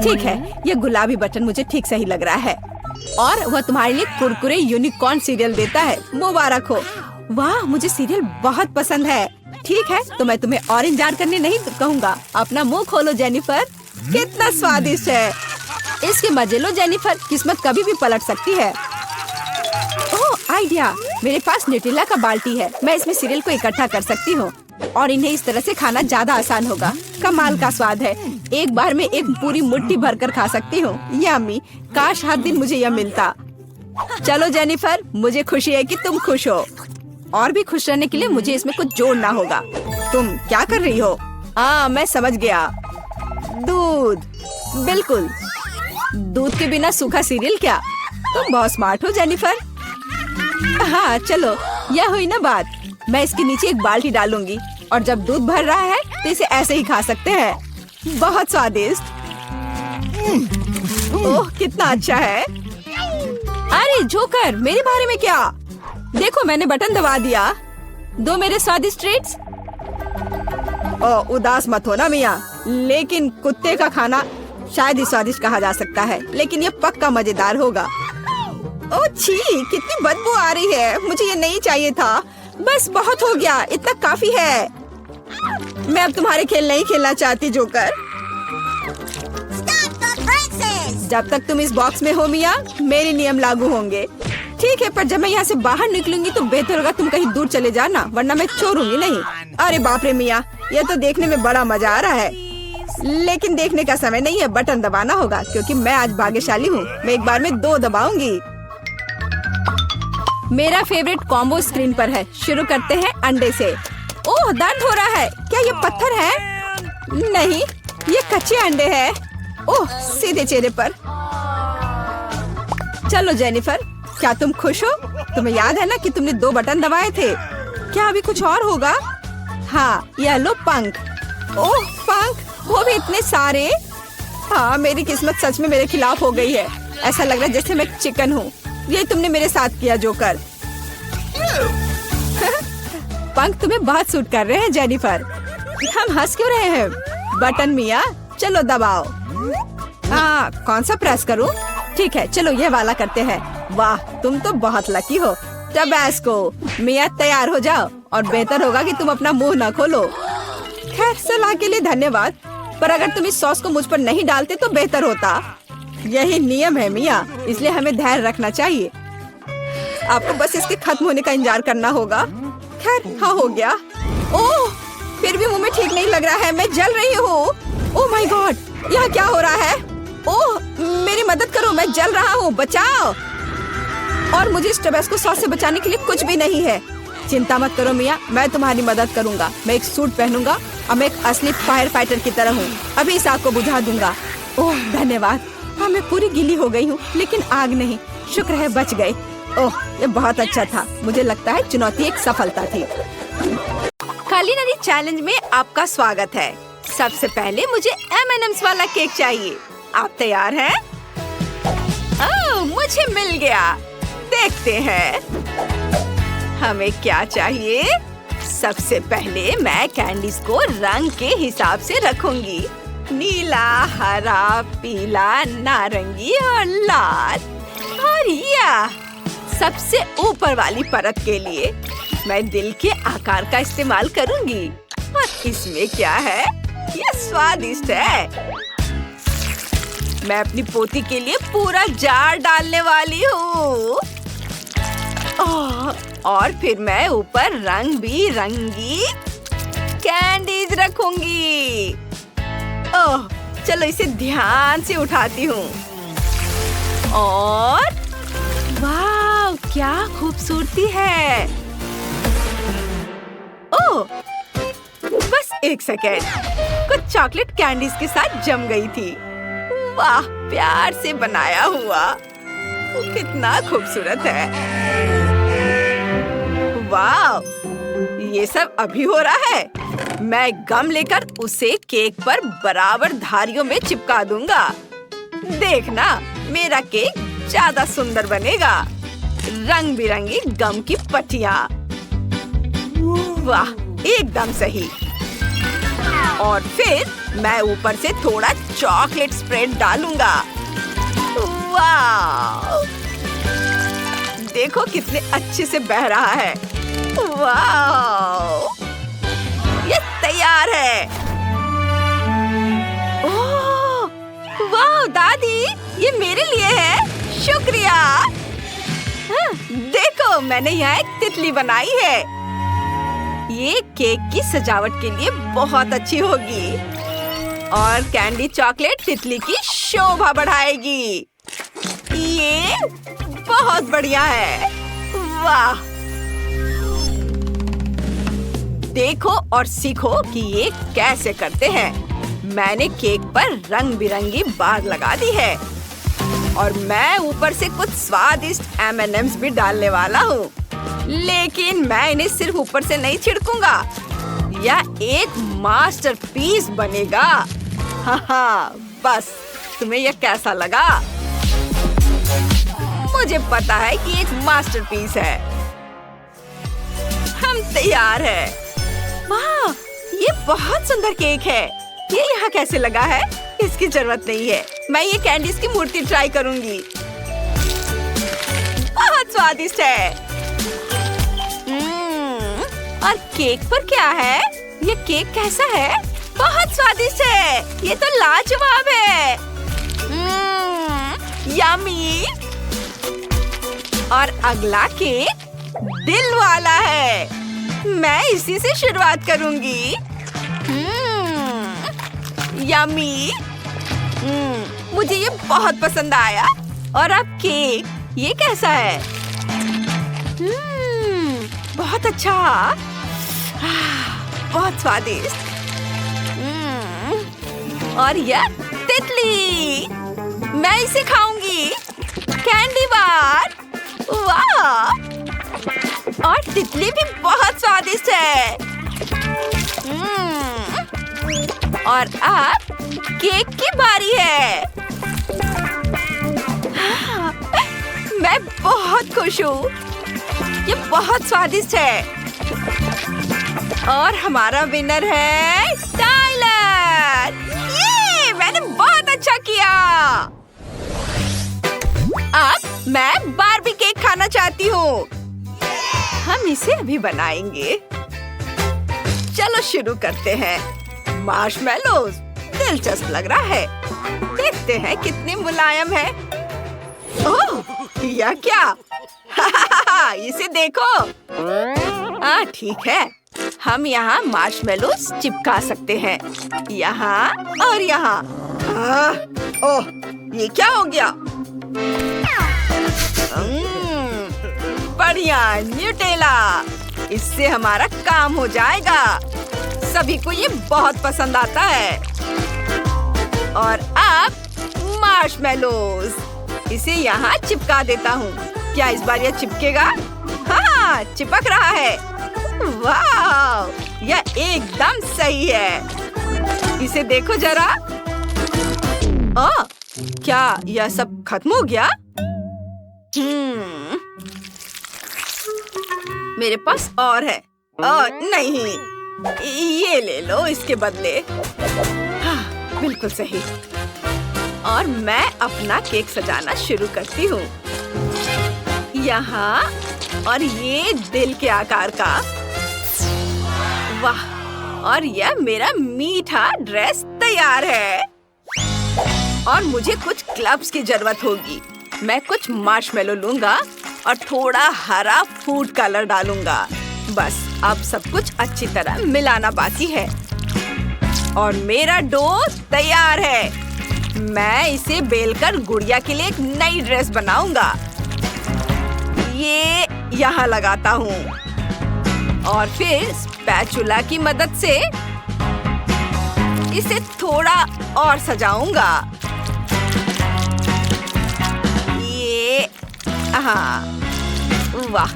ठीक है, ये गुलाबी बटन मुझे ठीक सही लग रहा है। और वह तुम्हारे लिए कुरकुरे यूनिकॉर्न सीरियल देता है। मुबारक हो। वाह, मुझे सीरियल बहुत पसंद है। ठीक है, तो मैं तुम्हें और इंतजार करने नहीं कहूँगा। अपना मुंह खोलो जेनिफर। कितना स्वादिष्ट है। इसके मजे लो जेनिफर, किस्मत कभी भी पलट सकती है। ओह, आइडिया। मेरे पास न्यूटेला का बाल्टी है। मैं इसमें सीरियल को इकट्ठा कर सकती हूँ और इन्हें इस तरह से खाना ज्यादा आसान होगा। कमाल का स्वाद है। एक बार में एक पूरी मुट्ठी भरकर खा सकती हूँ। यम्मी। काश हर दिन मुझे यह मिलता। चलो जेनिफर, मुझे खुशी है कि तुम खुश हो। और भी खुश रहने के लिए मुझे इसमें कुछ जोड़ना होगा। तुम क्या कर रही हो? मैं समझ गया। दूध। बिल्कुल, दूध के बिना सूखा सीरियल क्या? तुम बहुत स्मार्ट हो जेनिफर। हाँ चलो, यह हुई ना बात। मैं इसके नीचे एक बाल्टी डालूंगी और जब दूध भर रहा है तो इसे ऐसे ही खा सकते हैं। बहुत स्वादिष्ट। ओह, कितना अच्छा है। अरे जोकर, मेरे बारे में क्या? देखो, मैंने बटन दबा दिया। दो मेरे स्वादिष्ट ट्रीट्स। उदास मत हो ना मिया, लेकिन कुत्ते का खाना शायद ही स्वादिष्ट कहा जा सकता है, लेकिन ये पक्का मजेदार होगा। ओह छी, कितनी बदबू आ रही है। मुझे ये नहीं चाहिए था। बस बहुत हो गया, इतना काफी है। मैं अब तुम्हारे खेल नहीं खेलना चाहती जोकर। जब तक तुम इस बॉक्स में हो मिया, मेरे नियम लागू होंगे। ठीक है, पर जब मैं यहाँ से बाहर निकलूंगी तो बेहतर होगा तुम कहीं दूर चले जाना, वरना मैं छोड़ूंगी नहीं। अरे बाप रे मिया, यह तो देखने में बड़ा मजा आ रहा है, लेकिन देखने का समय नहीं है। बटन दबाना होगा क्योंकि मैं आज भाग्यशाली हूँ। मैं एक बार में 2 दबाऊंगी। मेरा फेवरेट कॉम्बो स्क्रीन पर है। शुरू करते हैं अंडे से। ओह, दर्द हो रहा है। क्या ये पत्थर है? नहीं, ये कच्चे अंडे हैं। ओह, सीधे चेहरे पर। चलो जेनिफर, क्या तुम खुश हो? तुम्हें याद है ना कि तुमने 2 बटन दबाए थे? क्या अभी कुछ और होगा? हाँ, येलो पंख। ओह, पंख, वो भी इतने सारे। हाँ, मेरी किस्मत सच में मेरे खिलाफ हो गई है। ऐसा लग रहा है जैसे मैं चिकन हूँ। यही तुमने मेरे साथ किया जोकर। पंख तुम्हें बहुत सूट कर रहे हैं जेनिफर। हम हंस क्यों रहे हैं? बटन मिया, चलो दबाओ। हाँ, कौन सा प्रेस करूँ? ठीक है, चलो ये वाला करते हैं। वाह, तुम तो बहुत लकी हो। टबैस्को, मिया तैयार हो जाओ और बेहतर होगा कि तुम अपना मुंह न खोलो। खैर, सलाह के लिए धन्यवाद, पर अगर तुम इस सॉस को मुझ पर नहीं डालते तो बेहतर होता। यही नियम है मिया, इसलिए हमें धैर्य रखना चाहिए। आपको बस इसके खत्म होने का इंतजार करना होगा। खैर, हाँ, हो गया। ओह, फिर भी मुंह में ठीक नहीं लग रहा है। मैं जल रही हूँ। ओह माय गॉड, यहाँ क्या हो रहा है? ओह, मेरी मदद करो, मैं जल रहा हूँ, बचाओ। और मुझे इस टबैस्को सॉस से बचाने के लिए कुछ भी नहीं है। चिंता मत करो मिया, मैं तुम्हारी मदद करूँगा। मैं एक सूट पहनूंगा और मैं एक असली फायर फाइटर की तरह हूँ। अभी इस आग को बुझा दूंगा। ओह धन्यवाद। हाँ, मैं पूरी गीली हो गई हूँ, लेकिन आग नहीं। शुक्र है बच गए। ओह, ये बहुत अच्छा था। मुझे लगता है चुनौती एक सफलता थी। कुलिनरी चैलेंज में आपका स्वागत है। सबसे पहले मुझे M&M's वाला केक चाहिए। आप तैयार हैं? ओह, मुझे मिल गया। देखते हैं हमें क्या चाहिए। सबसे पहले मैं कैंडीज को रंग के हिसाब से रखूंगी। नीला, हरा, पीला, नारंगी और लाल। और यह सबसे ऊपर वाली परत के लिए मैं दिल के आकार का इस्तेमाल करूंगी। और इसमें क्या है? यह स्वादिष्ट है। मैं अपनी पोती के लिए पूरा जार डालने वाली हूँ। और फिर मैं ऊपर रंग बिरंगी कैंडीज रखूंगी। ओह, चलो इसे ध्यान से उठाती हूँ। और वाह, क्या खूबसूरती है। ओह, बस एक सेकेंड, कुछ चॉकलेट कैंडीज के साथ जम गई थी। वाह, प्यार से बनाया हुआ। वो कितना खूबसूरत है। वाह, ये सब अभी हो रहा है। मैं गम लेकर उसे केक पर बराबर धारियों में चिपका दूंगा। देखना, मेरा केक ज्यादा सुंदर बनेगा। रंग बिरंगी गम की पट्टियाँ। वाह, एकदम सही। और फिर मैं ऊपर से थोड़ा चॉकलेट स्प्रेड डालूंगा। वाह, देखो कितने अच्छे से बह रहा है। वाह, ये तैयार है। ओह, वाह दादी, ये मेरे लिए है। शुक्रिया। हाँ, देखो, मैंने यहाँ एक तितली बनाई है। ये केक की सजावट के लिए बहुत अच्छी होगी। और कैंडी चॉकलेट तितली की शोभा बढ़ाएगी। ये बहुत बढ़िया है। वाह, देखो और सीखो कि ये कैसे करते हैं। मैंने केक पर रंग बिरंगी बार लगा दी है और मैं ऊपर से कुछ स्वादिष्ट M&M's भी डालने वाला हूँ। लेकिन मैं इन्हें सिर्फ ऊपर से नहीं छिड़कूंगा। यह एक मास्टरपीस बनेगा। हाँ, बस तुम्हें यह कैसा लगा? मुझे पता है कि एक मास्टरपीस है। हम तैयार हैं। वाह, ये बहुत सुंदर केक है। ये यहाँ कैसे लगा है? इसकी जरूरत नहीं है। मैं ये कैंडीज की मूर्ति ट्राई करूंगी। बहुत स्वादिष्ट है। और केक पर क्या है? ये केक कैसा है? बहुत स्वादिष्ट है। ये तो लाजवाब है। यम्मी। और अगला केक दिल वाला है। मैं इसी से शुरुआत करूंगी। यम्मी। मुझे ये बहुत पसंद आया। और अब केक, ये कैसा है? बहुत अच्छा। बहुत स्वादिष्ट। और यह तितली, मैं इसे खाऊंगी। कैंडी बार, वाह! और तितली भी बहुत स्वादिष्ट है। और अब केक की बारी है। मैं बहुत खुश हूँ। ये बहुत स्वादिष्ट है। और हमारा विनर है टाइलर। ये मैंने बहुत अच्छा किया। अब मैं बार्बी केक खाना चाहती हूँ। हम इसे अभी बनाएंगे। चलो शुरू करते हैं। मार्शमेलोज, दिलचस्प लग रहा है। देखते हैं कितने मुलायम है। ओह, यह क्या? इसे देखो। ठीक है, हम यहाँ मार्शमेलोज चिपका सकते हैं, यहाँ और यहाँ। ओह, ये क्या हो गया? बढ़िया, न्यूटेला। इससे हमारा काम हो जाएगा। सभी को ये बहुत पसंद आता है। और अब मार्शमेलोज, इसे यहाँ चिपका देता हूँ। क्या इस बार यह चिपकेगा? हाँ, चिपक रहा है। वाह, यह एकदम सही है। इसे देखो जरा। क्या यह सब खत्म हो गया? मेरे पास और है। नहीं, ये ले लो इसके बदले। हाँ, बिल्कुल सही। और मैं अपना केक सजाना शुरू करती हूँ। यहाँ और ये दिल के आकार का। वाह! और यह मेरा मीठा ड्रेस तैयार है। और मुझे कुछ क्लब्स की जरूरत होगी। मैं कुछ मार्शमेलो लूंगा और थोड़ा हरा फूड कलर डालूंगा। बस अब सब कुछ अच्छी तरह मिलाना बाकी है। और मेरा डो तैयार है। मैं इसे बेलकर गुड़िया के लिए एक नई ड्रेस बनाऊंगा। ये यहाँ लगाता हूँ और फिर स्पैचुला की मदद से इसे थोड़ा और सजाऊंगा। ये वाह,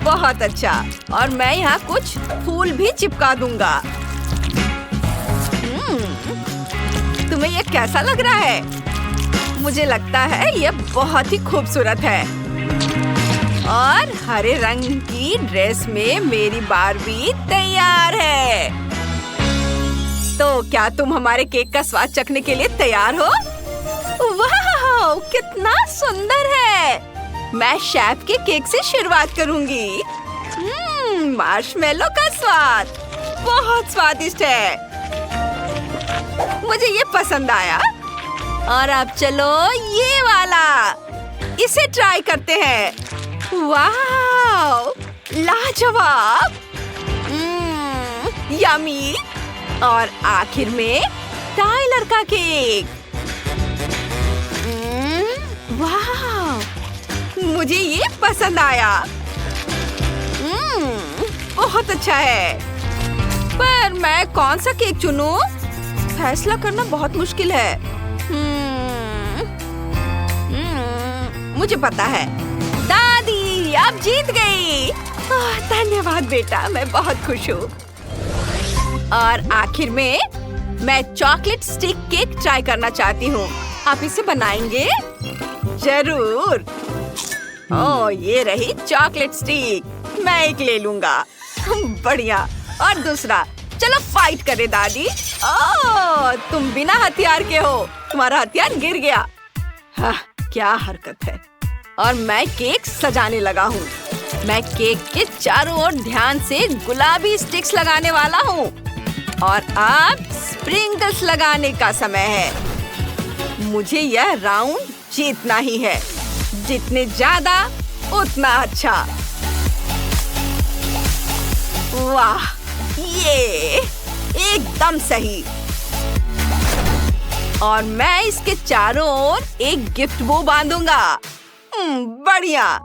बहुत अच्छा। और मैं यहाँ कुछ फूल भी चिपका दूंगा। तुम्हें यह कैसा लग रहा है? मुझे लगता है यह बहुत ही खूबसूरत है। और हरे रंग की ड्रेस में मेरी बार्बी तैयार है। तो क्या तुम हमारे केक का स्वाद चखने के लिए तैयार हो? वाह, कितना सुंदर है। मैं शेफ के केक से शुरुआत करूंगी। मार्शमेलो का स्वाद बहुत स्वादिष्ट है। मुझे ये पसंद आया। और अब चलो ये वाला, इसे ट्राई करते हैं। वाह, लाजवाब, यम्मी। और आखिर में टाइलर का केक। वाह, मुझे ये पसंद आया। बहुत अच्छा है। पर मैं कौन सा केक चुनूं? फैसला करना बहुत मुश्किल है। मुझे पता है। दादी, आप जीत गई। धन्यवाद बेटा, मैं बहुत खुश हूँ। और आखिर में मैं चॉकलेट स्टिक केक ट्राई करना चाहती हूँ। आप इसे बनाएंगे? जरूर। ये रही चॉकलेट स्टिक। मैं एक ले लूंगा। बढ़िया। और दूसरा। चलो फाइट करें दादी। तुम बिना हथियार के हो। तुम्हारा हथियार गिर गया। क्या हरकत है। और मैं केक सजाने लगा हूँ। मैं केक के चारों ओर ध्यान से गुलाबी स्टिक्स लगाने वाला हूँ। और अब स्प्रिंकल्स लगाने का समय है। मुझे यह राउंड जीतना ही है। जितने ज्यादा उतना अच्छा। वाह, ये एकदम सही। और मैं इसके चारों ओर एक गिफ्ट बो बांधूंगा। बढ़िया।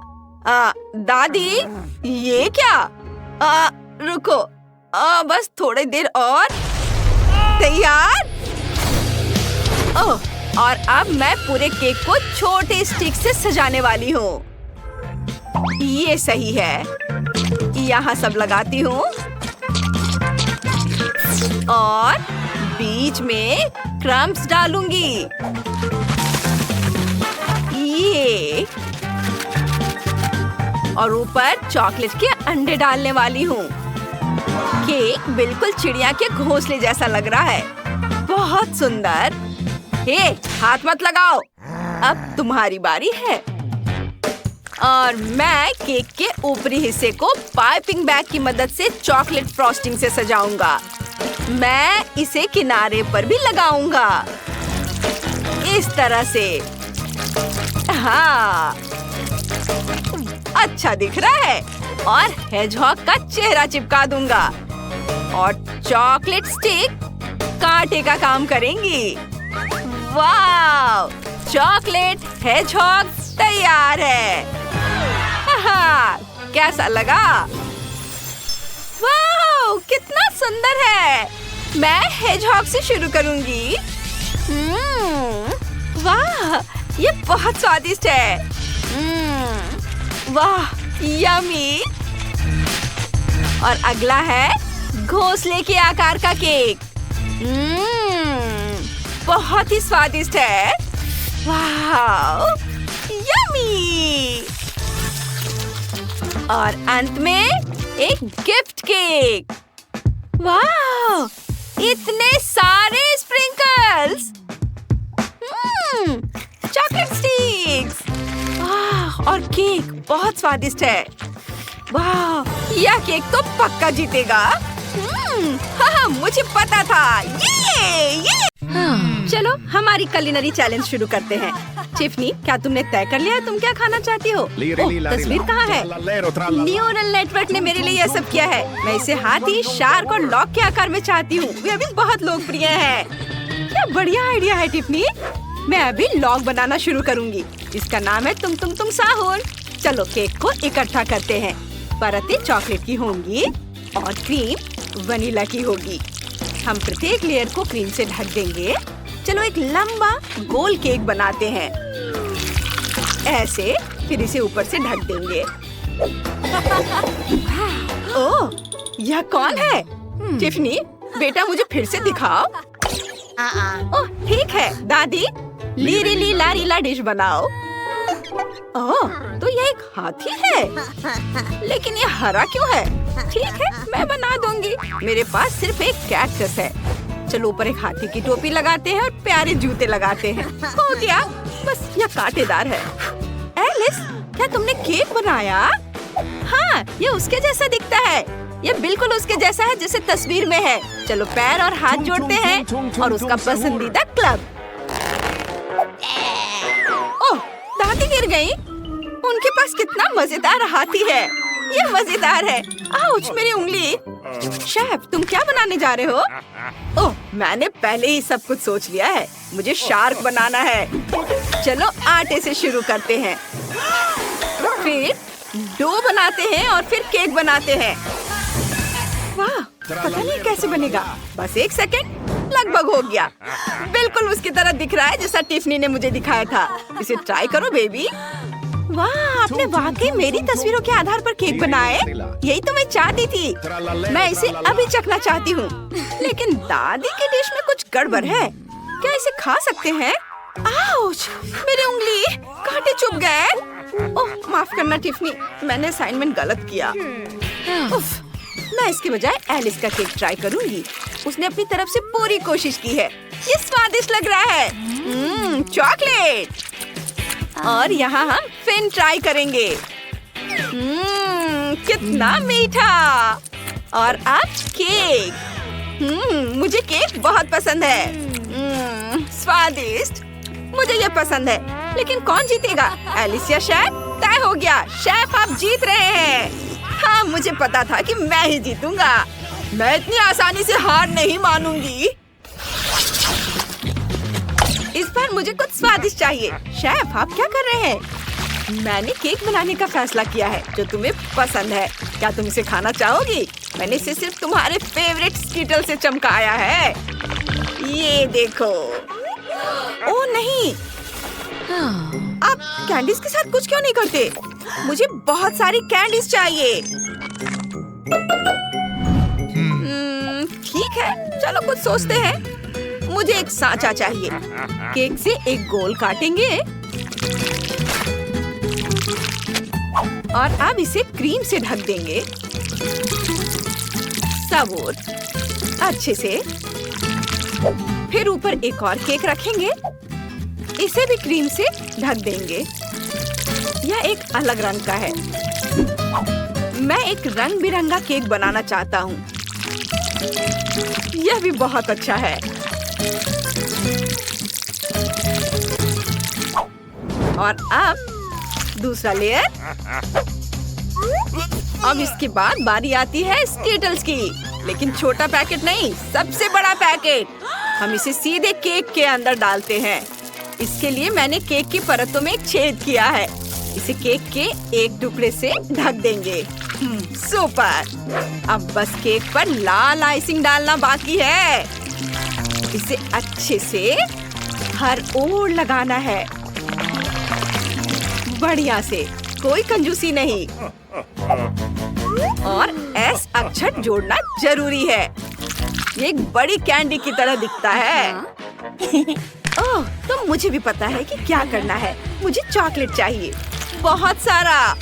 दादी, ये क्या? रुको। बस थोड़ी देर और। तैयार। ओह, और अब मैं पूरे केक को छोटे स्टिक से सजाने वाली हूँ। ये सही है। यहाँ सब लगाती हूँ और बीच में क्रम्स डालूंगी। ये और ऊपर चॉकलेट के अंडे डालने वाली हूँ। केक बिल्कुल चिड़िया के घोंसले जैसा लग रहा है। बहुत सुंदर। हे, हाथ मत लगाओ। अब तुम्हारी बारी है। और मैं केक के ऊपरी हिस्से को पाइपिंग बैग की मदद से चॉकलेट फ्रॉस्टिंग से सजाऊंगा। मैं इसे किनारे पर भी लगाऊंगा, इस तरह से। हाँ, अच्छा दिख रहा है। और हेजहॉग का चेहरा चिपका दूंगा और चॉकलेट स्टिक कांटे का काम करेंगी। वाव! चॉकलेट हेजहॉग तैयार है। कैसा लगा? वाव! कितना सुंदर है। मैं हेजहॉग से शुरू करूंगी। वाह! ये बहुत स्वादिष्ट है। वाह! यम्मी! और अगला है घोंसले के आकार का केक। बहुत ही स्वादिष्ट है। वाह! यम्मी! और अंत में एक गिफ्ट केक। वाह! इतने सारे स्प्रिंकल्स। Chocolate sticks. वाह! और केक बहुत स्वादिष्ट है। वाह! यह केक तो पक्का जीतेगा। हाँ, मुझे पता था। ये। चलो हमारी कुलिनरी चैलेंज शुरू करते हैं। टिफनी, क्या तुमने तय कर लिया है तुम क्या खाना चाहती हो? तस्वीर कहाँ है? न्यूरल नेटवर्क ने मेरे लिए यह सब किया है। मैं इसे हाथी, शार्क और लॉक के आकार में चाहती हूँ। वे अभी बहुत लोकप्रिय है। क्या बढ़िया आइडिया है टिफनी। मैं अभी लॉक बनाना शुरू करूँगी। इसका नाम है तुम साहुर। चलो केक को इकट्ठा करते हैं। परतें चॉकलेट की होंगी और क्रीम वनीला की होगी। हम प्रत्येक लेयर को क्रीम से ढक देंगे। चलो एक लंबा गोल केक बनाते हैं। ऐसे, फिर इसे ऊपर से ढक देंगे। ओह, यह कौन है? टिफनी, बेटा मुझे फिर से दिखाओ। ओह, ठीक है दादी। लीरी लारीला डिश बनाओ। ओह, तो यह एक हाथी है। लेकिन ये हरा क्यों है? ठीक है, मैं बना दूंगी। मेरे पास सिर्फ एक कैक्टस है। चलो ऊपर एक हाथी की टोपी लगाते हैं और प्यारे जूते लगाते हैं। हो गया। बस यह कांटेदार है। एलिस, क्या तुमने केक बनाया? हाँ, ये उसके जैसा दिखता है। ये बिल्कुल उसके जैसा है जैसे तस्वीर में है। चलो पैर और हाथ जोड़ते हैं और उसका पसंदीदा क्लब। ओह, दादी गिर गई। उनके पास कितना मजेदार हाथी है। ये मजेदार है। आउच, मेरी उंगली। शेफ, तुम क्या बनाने जा रहे हो? ओह, मैंने पहले ही सब कुछ सोच लिया है। मुझे शार्क बनाना है। चलो आटे से शुरू करते हैं, फिर डो बनाते हैं और फिर केक बनाते हैं। वाह, पता नहीं कैसे बनेगा। बस एक सेकंड, लगभग हो गया। बिल्कुल उसकी तरह दिख रहा है जैसा टिफनी ने मुझे दिखाया था। इसे ट्राई करो बेबी। वाह, आपने वाकई मेरी तस्वीरों के आधार पर केक बनाए। यही तो मैं चाहती थी। मैं इसे अभी चखना चाहती हूँ। लेकिन दादी की डिश में कुछ गड़बड़ है। क्या इसे खा सकते हैं? आउच, मेरी उंगली, कांटे चुभ गए। ओह, माफ करना टिफनी, मैंने असाइनमेंट गलत किया। उफ, मैं इसके बजाय एलिस का केक ट्राई करूंगी। उसने अपनी तरफ से पूरी कोशिश की है। ये स्वादिष्ट लग रहा है। चॉकलेट। और यहाँ हम फिन ट्राई करेंगे। कितना मीठा। और अब केक। मुझे केक बहुत पसंद है। स्वादिष्ट। मुझे ये पसंद है। लेकिन कौन जीतेगा, एलिस या शेफ? तय हो गया, शेफ आप जीत रहे हैं। हाँ, मुझे पता था कि मैं ही जीतूंगा। मैं इतनी आसानी से हार नहीं मानूंगी। इस बार मुझे कुछ स्वादिष्ट चाहिए। शेफ, आप क्या कर रहे हैं? मैंने केक बनाने का फैसला किया है जो तुम्हें पसंद है। क्या तुम इसे खाना चाहोगी? मैंने इसे सिर्फ तुम्हारे फेवरेट स्कीटल से चमकाया है। ये देखो। ओह नहीं, आप कैंडीज के साथ कुछ क्यों नहीं करते? मुझे बहुत सारी कैंडीज चाहिए। ठीक है, चलो कुछ सोचते हैं। मुझे एक सांचा चाहिए। केक से एक गोल काटेंगे और अब इसे क्रीम से ढक देंगे। सबूत अच्छे से। फिर ऊपर एक और केक रखेंगे। इसे भी क्रीम से ढक देंगे। यह एक अलग रंग का है। मैं एक रंग बिरंगा केक बनाना चाहता हूँ। यह भी बहुत अच्छा है। और अब दूसरा लेयर। अब इसके बाद बारी आती है स्कीटल्स की, लेकिन छोटा पैकेट नहीं, सबसे बड़ा पैकेट। हम इसे सीधे केक के अंदर डालते हैं। इसके लिए मैंने केक की परतों में एक छेद किया है। इसे केक के एक टुकड़े से ढक देंगे। सुपर। अब बस केक पर लाल आइसिंग डालना बाकी है। इसे अच्छे से हर ओर लगाना है, बढ़िया से, कोई कंजूसी नहीं। और एस अक्षर जोड़ना जरूरी है। ये एक बड़ी कैंडी की तरह दिखता है। ओह, तो मुझे भी पता है कि क्या करना है। मुझे चॉकलेट चाहिए, बहुत सारा।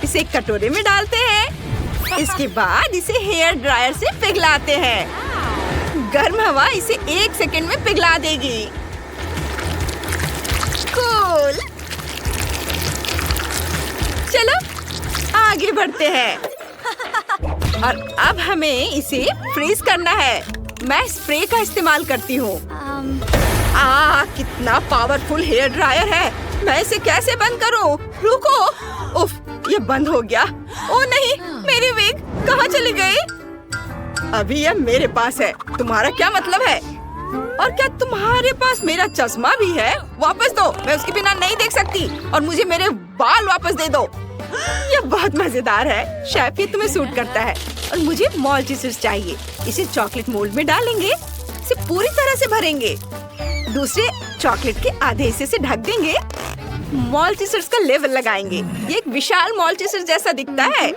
इसे एक कटोरे में डालते हैं। इसके बाद इसे हेयर ड्रायर से पिघलाते हैं। गर्म हवा इसे 1 सेकंड में पिघला देगी। कूल। चलो आगे बढ़ते हैं। और अब हमें इसे फ्रीज करना है। मैं स्प्रे का इस्तेमाल करती हूँ। कितना पावरफुल हेयर ड्रायर है। मैं इसे कैसे बंद करूँ? रुको। उफ, ये बंद हो गया। ओह नहीं, मेरी विग कहाँ चली गई? अभी यह मेरे पास है। तुम्हारा क्या मतलब है? और क्या तुम्हारे पास मेरा चश्मा भी है? वापस दो, मैं उसके बिना नहीं देख सकती। और मुझे मेरे बाल वापस दे दो। यह बहुत मजेदार है। शायद ये तुम्हें सूट करता है। और मुझे मॉल्टीसर्स चाहिए। इसे चॉकलेट मोल्ड में डालेंगे। इसे पूरी तरह से भरेंगे। दूसरे चॉकलेट के आधे हिस्से से ढक देंगे। मॉल्टीसर्स का लेवल लगाएंगे। ये एक विशाल मॉल्टीसर्स जैसा दिखता है।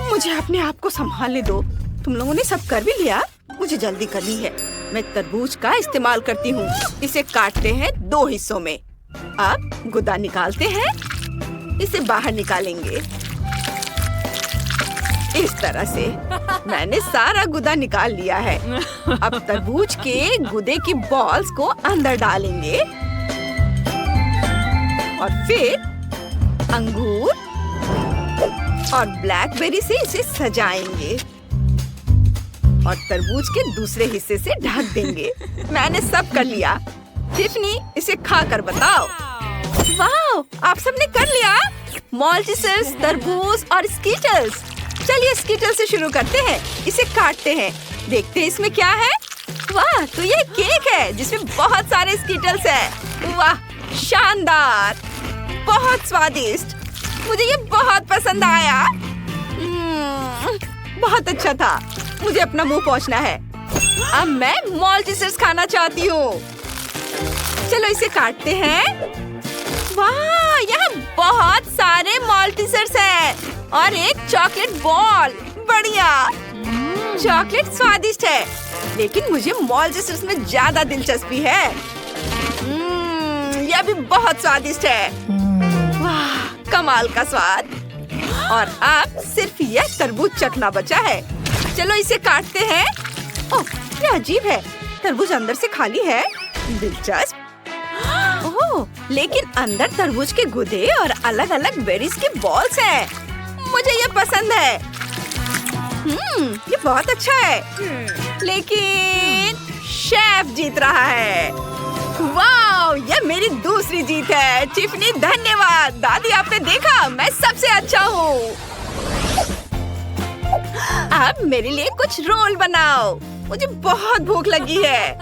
मुझे अपने आप को संभालने दो। तुम लोगों ने सब कर भी लिया? मुझे जल्दी करनी है। मैं तरबूज का इस्तेमाल करती हूँ। इसे काटते हैं 2 हिस्सों में। अब गुदा निकालते हैं। इसे बाहर निकालेंगे इस तरह से। मैंने सारा गुदा निकाल लिया है। अब तरबूज के गुदे की बॉल्स को अंदर डालेंगे और फिर अंगूर और ब्लैकबेरी से इसे सजाएंगे और तरबूज के दूसरे हिस्से से ढक देंगे। मैंने सब कर लिया। टिफनी, इसे खाकर बताओ। वाह, आप सबने कर लिया। मॉल्टीसर्स, तरबूज और स्कीटल्स। चलिए स्कीटल्स से शुरू करते हैं। इसे काटते हैं। देखते हैं इसमें क्या है। वाह, तो ये केक है जिसमें बहुत सारे स्कीटल्स हैं। वाह, शानदार, बहुत स्वादिष्ट। मुझे ये बहुत पसंद आया। बहुत अच्छा था। मुझे अपना मुंह पोंछना है। अब मैं मॉल्टीसर्स खाना चाहती हूँ। चलो इसे काटते हैं। वाह, यहाँ बहुत सारे मॉल्टीसर्स हैं और एक चॉकलेट बॉल। बढ़िया। चॉकलेट स्वादिष्ट है, लेकिन मुझे मॉल्टीसर्स में ज्यादा दिलचस्पी है। यह भी बहुत स्वादिष्ट है। वाह, कमाल का स्वाद। और अब सिर्फ यह तरबूज चखना बचा है। चलो इसे काटते हैं। ओह, ये अजीब है। तरबूज अंदर से खाली है। दिलचस्प। ओह, लेकिन अंदर तरबूज के गुदे और अलग अलग बेरीज के बॉल्स हैं। मुझे ये पसंद है। ये बहुत अच्छा है। लेकिन शेफ जीत रहा है। वाह, ये मेरी दूसरी जीत है। टिफनी, धन्यवाद। दादी, आपने देखा, मैं सबसे अच्छा हूँ। अब मेरे लिए कुछ रोल बनाओ। मुझे बहुत भूख लगी है।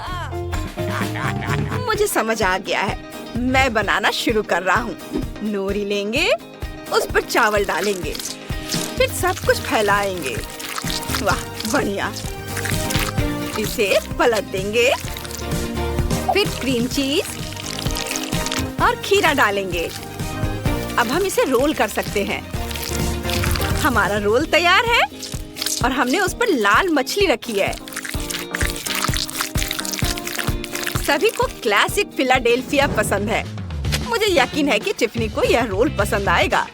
मुझे समझ आ गया है। मैं बनाना शुरू कर रहा हूँ। नोरी लेंगे, उस पर चावल डालेंगे, फिर सब कुछ फैलाएंगे। वाह बढ़िया। इसे पलट देंगे, फिर क्रीम चीज और खीरा डालेंगे। अब हम इसे रोल कर सकते हैं। हमारा रोल तैयार है और हमने उस पर लाल मछली रखी है। सभी को क्लासिक फिलाडेल्फिया पसंद है। मुझे यकीन है कि टिफनी को यह रोल पसंद आएगा।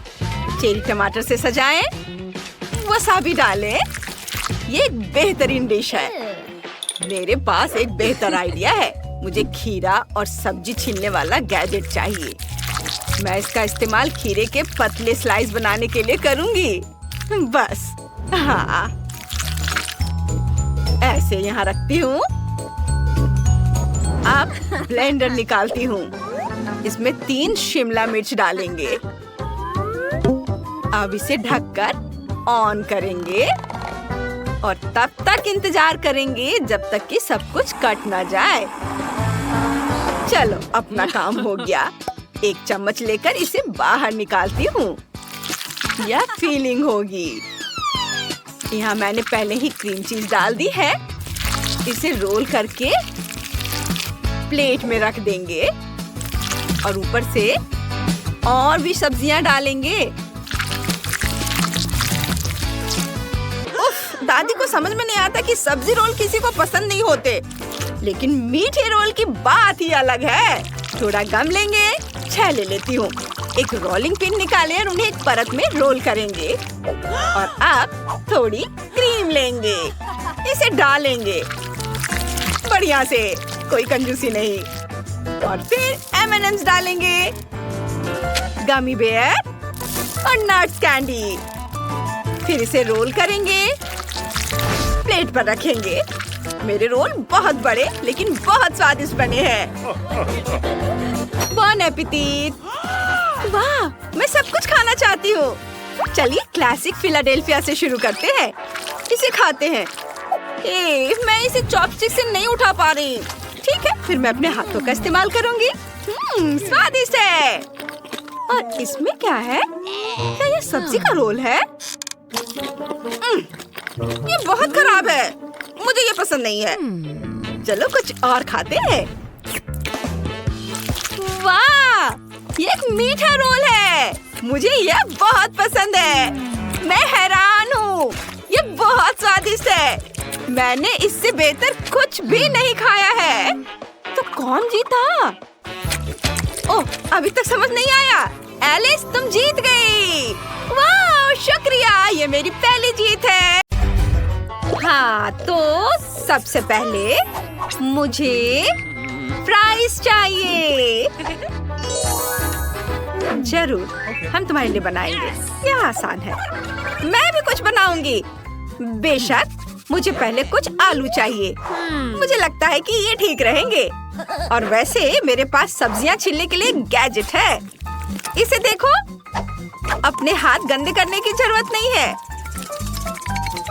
चेरी टमाटर से सजाएं, वसाबी डालें। ये एक बेहतरीन डिश है। मेरे पास एक बेहतर आइडिया है। मुझे खीरा और सब्जी छीलने वाला गैजेट चाहिए। मैं इसका इस्तेमाल खीरे के पतले स्लाइस बनाने के लिए करूंगी। बस हाँ, ऐसे यहाँ रखती हूँ। अब ब्लेंडर निकालती हूँ। इसमें 3 शिमला मिर्च डालेंगे। अब इसे ढककर ऑन करेंगे और तब तक इंतजार करेंगे जब तक कि सब कुछ कट ना जाए। चलो, अपना काम हो गया। एक चम्मच लेकर इसे बाहर निकालती हूँ। यह फीलिंग होगी। यहाँ मैंने पहले ही क्रीम चीज डाल दी है। इसे रोल करके प्लेट में रख देंगे और ऊपर से और भी सब्जियां डालेंगे। उफ, दादी को समझ में नहीं आता कि सब्जी रोल किसी को पसंद नहीं होते, लेकिन मीठे रोल की बात ही अलग है। थोड़ा गम लेंगे, छेले लेती हूँ। एक रोलिंग पिन निकालें और उन्हें एक परत में रोल करेंगे। और अब थोड़ी क्रीम लेंगे, इसे डालेंगे बढ़िया से, कोई कंजूसी नहीं। और फिर M&M's डालेंगे, गमी बेयर और नट्स कैंडी। फिर इसे रोल करेंगे, प्लेट पर रखेंगे। मेरे रोल बहुत बड़े लेकिन बहुत स्वादिष्ट बने हैं। बॉन एपेटिट। वाह, मैं सब कुछ खाना चाहती हूँ। चलिए क्लासिक फिलाडेल्फिया से शुरू करते हैं। इसे खाते हैं। मैं इसे चॉपस्टिक से नहीं उठा पा रही। ठीक है, फिर मैं अपने हाथों का इस्तेमाल करूँगी। स्वादिष्ट है। और इसमें क्या है? क्या ये सब्जी का रोल है? ये बहुत खराब है। मुझे ये पसंद नहीं है। चलो कुछ और खाते हैं। वाह, ये एक मीठा रोल है। मुझे यह बहुत पसंद है। मैं हैरान हूँ, ये बहुत स्वादिष्ट है। मैंने इससे बेहतर कुछ भी नहीं खाया है। तो कौन जीता? ओह, अभी तक समझ नहीं आया। एलिस, तुम जीत गई। वाह, शुक्रिया, ये मेरी पहली जीत है। हाँ, तो सबसे पहले मुझे फ्राइज चाहिए। जरूर, हम तुम्हारे लिए बनाएंगे। यह आसान है। मैं भी कुछ बनाऊंगी। बेशक, मुझे पहले कुछ आलू चाहिए। मुझे लगता है कि ये ठीक रहेंगे। और वैसे मेरे पास सब्जियां छीलने के लिए गैजेट है। इसे देखो, अपने हाथ गंदे करने की जरूरत नहीं है।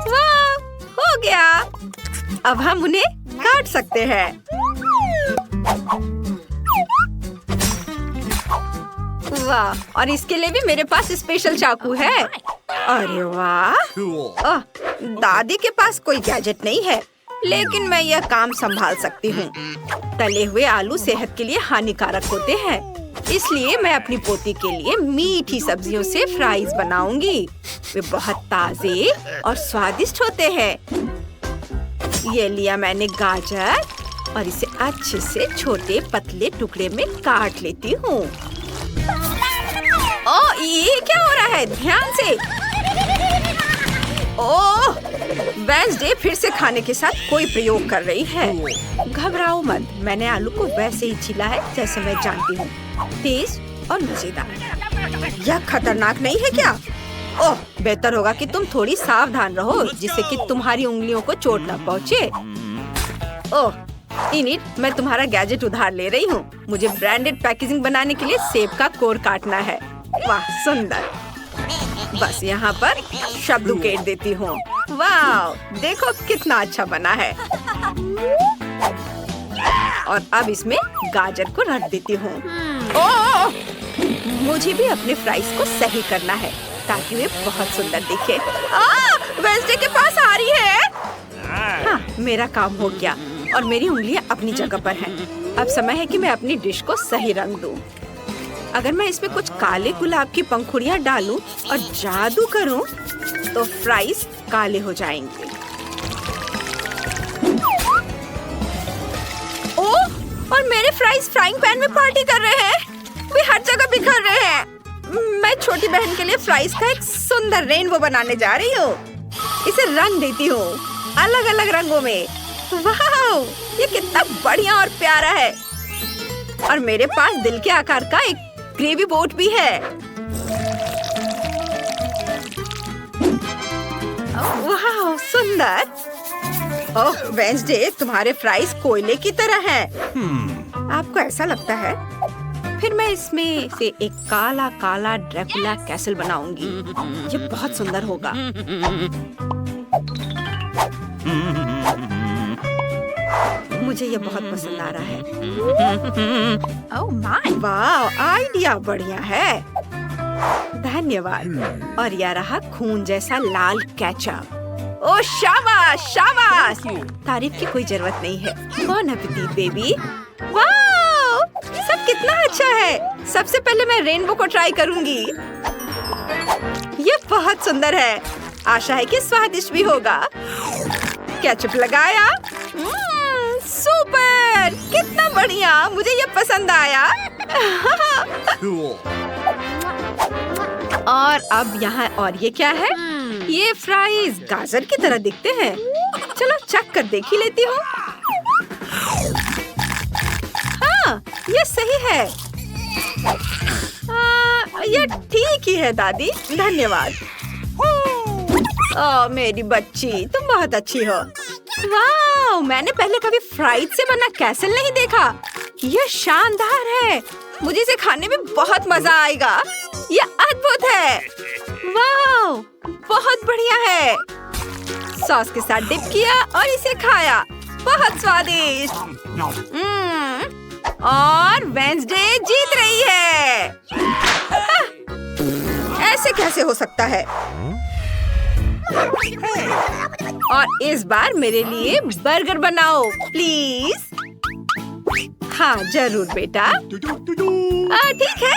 वाह, हो गया। अब हम उन्हें काट सकते हैं। वाह, और इसके लिए भी मेरे पास स्पेशल चाकू है। अरे वाह, ओह, दादी के पास कोई गैजेट नहीं है, लेकिन मैं यह काम संभाल सकती हूँ। तले हुए आलू सेहत के लिए हानिकारक होते हैं, इसलिए मैं अपनी पोती के लिए मीठी सब्जियों से फ्राइज बनाऊंगी। वे बहुत ताजे और स्वादिष्ट होते हैं। ये लिया मैंने गाजर और इसे अच्छे से छोटे पतले टुकड़े में काट लेती हूँ। ओह, ये क्या हो रहा है? ध्यान से। ओह, वेंसडे फिर से खाने के साथ कोई प्रयोग कर रही है। घबराओ मत, मैंने आलू को वैसे ही छीला है जैसे मैं जानती हूँ। तेज और मजेदार। यह खतरनाक नहीं है क्या? ओह, बेहतर होगा कि तुम थोड़ी सावधान रहो, जिससे कि तुम्हारी उंगलियों को चोट न पहुँचे। ओह, इनिट, मैं तुम्हारा गैजेट उधार ले रही हूँ। मुझे ब्रांडेड पैकेजिंग बनाने के लिए सेब का कोर काटना है। वाह, सुंदर। बस यहाँ पर शब्द उकेर देती हूँ। वाह, देखो कितना अच्छा बना है। और अब इसमें गाजर को रख देती हूँ। ओह, मुझे भी अपने फ्राइज को सही करना है ताकि वे बहुत सुंदर दिखे। वेंसडे के पास आ रही है। हाँ, मेरा काम हो गया और मेरी उंगलियां अपनी जगह पर हैं। अब समय है कि मैं अपनी डिश को सही रंग दूं। अगर मैं इसमें कुछ काले गुलाब की पंखुड़ियां डालूं और जादू करूं, तो फ्राइज काले हो जाएंगे। ओह, और मेरे फ्राइज फ्राइंग पैन में पार्टी कर रहे हैं। वे हर जगह बिखर रहे हैं। मैं छोटी बहन के लिए फ्राइज का एक सुंदर रेनबो बनाने जा रही हूँ। इसे रंग देती हूँ अलग अलग रंगों में। वाह, ये कितना बढ़िया और प्यारा है। और मेरे पास दिल के आकार का एक ग्रेवी बोट भी है। वाह, सुंदर। ओह वेंसडे, तुम्हारे फ्राइज कोयले की तरह हैं। आपको ऐसा लगता है? फिर मैं इसमें से एक काला काला ड्रैकुला कैसल बनाऊंगी। ये बहुत सुंदर होगा। मुझे ये बहुत पसंद आ रहा है। ओह माय, वाह, आइडिया बढ़िया है। धन्यवाद। और यह रहा खून जैसा लाल केचप। ओह शाबाश शाबाश। तारीफ की कोई जरूरत नहीं है। कौन एपेटाइट बेबी। वाह, सब कितना अच्छा है। सबसे पहले मैं रेनबो को ट्राई करूंगी। ये बहुत सुंदर है। आशा है कि स्वादिष्ट भी होगा। केचप लगाया। सुपर, कितना बढ़िया। मुझे ये पसंद आया। और अब यहाँ और ये क्या है? ये फ्राइज गाजर की तरह दिखते हैं। चलो चख कर देख ही लेती हूँ। हाँ, ये सही है। ये ठीक ही है दादी, धन्यवाद। ओह मेरी बच्ची, तुम बहुत अच्छी हो। वाह, मैंने पहले कभी फ्राइज से बना कैसल नहीं देखा। ये शानदार है। मुझे इसे खाने में बहुत मजा आएगा। ये अद्भुत है। वाह, बहुत बढ़िया है। सॉस के साथ डिप किया और इसे खाया। बहुत स्वादिष्ट। और वेंसडे जीत रही है। ऐसे कैसे हो सकता है? और इस बार मेरे लिए बर्गर बनाओ प्लीज। हाँ जरूर बेटा। ठीक है।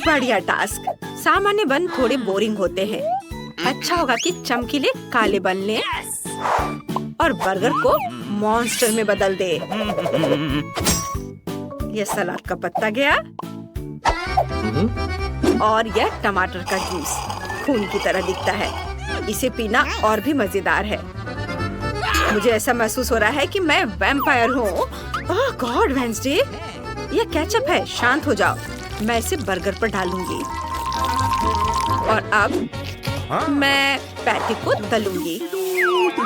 बढ़िया टास्क। सामान्य बन थोड़े बोरिंग होते हैं। अच्छा होगा कि चमकीले काले बन लें और बर्गर को मॉन्स्टर में बदल दे। यह सलाद का पत्ता गया और यह टमाटर का जूस खून की तरह दिखता है। इसे पीना और भी मजेदार है। मुझे ऐसा महसूस हो रहा है कि मैं वैम्पायर हूँ। ओह गॉड वेंसडे, यह केचप है। शांत हो जाओ। मैं इसे बर्गर पर डालूंगी और अब मैं पैटी को तलूंगी।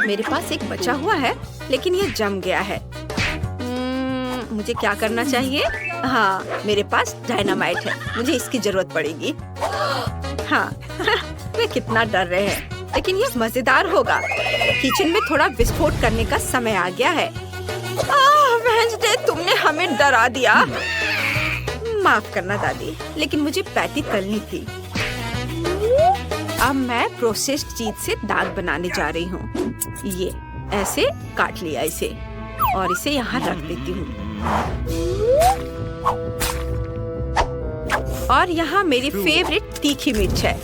मेरे पास एक बचा हुआ है लेकिन यह जम गया है। मुझे क्या करना चाहिए? हाँ, मेरे पास डायनामाइट है। मुझे इसकी जरूरत पड़ेगी। हाँ, वे कितना डर रहे हैं, लेकिन यह मजेदार होगा। किचन में थोड़ा विस्फोट करने का समय आ गया है। वेंसडे, तुमने हमें डरा दिया। माफ करना दादी, लेकिन मुझे पैटी तलनी थी। अब मैं प्रोसेस्ड चीज से दाग बनाने जा रही हूँ। ये ऐसे काट लिया इसे और इसे यहाँ रख देती हूँ। और यहाँ मेरी फेवरेट तीखी मिर्च है।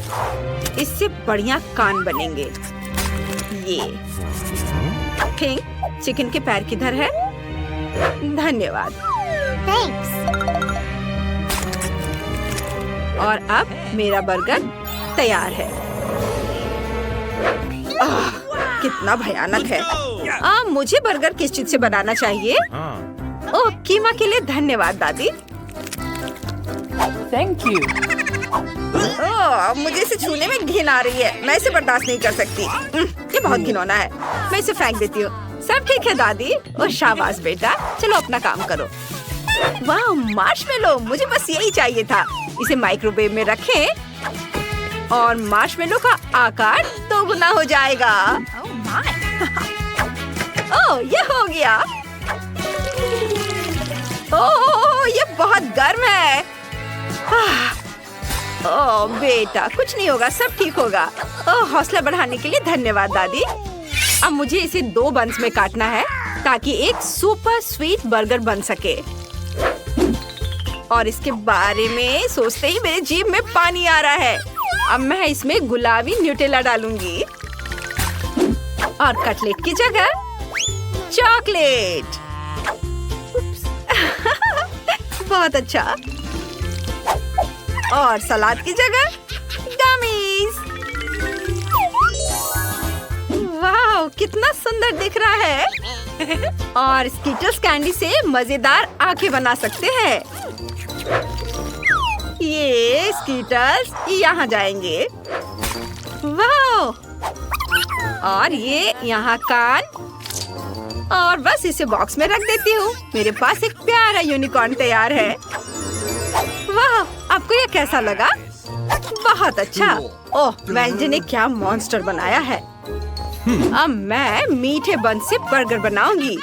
इससे बढ़िया कान बनेंगे। ये थिंक चिकन के पैर किधर है? धन्यवाद। Thanks. और अब मेरा बर्गर तैयार है। कितना भयानक है। मुझे बर्गर किस चीज से बनाना चाहिए? ओह, कीमा के लिए धन्यवाद दादी। Thank you. मुझे इसे छूने में घिन आ रही है। मैं इसे बर्दाश्त नहीं कर सकती। ये बहुत घिनौना है। मैं इसे फेंक देती हूँ। सब ठीक है दादी। और शाबाश बेटा, चलो अपना काम करो। वाह, मार्शमेलो, मुझे बस यही चाहिए था। इसे माइक्रोवेव में रखें और मार्शमेलो का आकार दोगुना हो जाएगा। ओह, ये हो गया। ओह, ये बहुत गर्म है। ओह बेटा, कुछ नहीं होगा, सब ठीक होगा। ओह, हौसला बढ़ाने के लिए धन्यवाद दादी। अब मुझे इसे 2 बंस में काटना है ताकि एक सुपर स्वीट बर्गर बन सके। और इसके बारे में सोचते ही मेरे जीभ में पानी आ रहा है। अब मैं इसमें गुलाबी न्यूटेला डालूंगी और कटलेट की जगह चॉकलेट। बहुत अच्छा। और सलाद की जगह गमीज। वाह, कितना सुंदर दिख रहा है। और स्कीटर्स कैंडी से मजेदार आंखें बना सकते हैं। ये स्कीटर्स यहाँ जाएंगे। वाह, और ये यहाँ कान। और बस इसे बॉक्स में रख देती हूँ। मेरे पास एक प्यारा यूनिकॉर्न तैयार है। वाह, आपको ये कैसा लगा? बहुत अच्छा। ओह, वेंजी ने क्या मॉन्स्टर बनाया है। अब मैं मीठे बन से बर्गर बनाऊंगी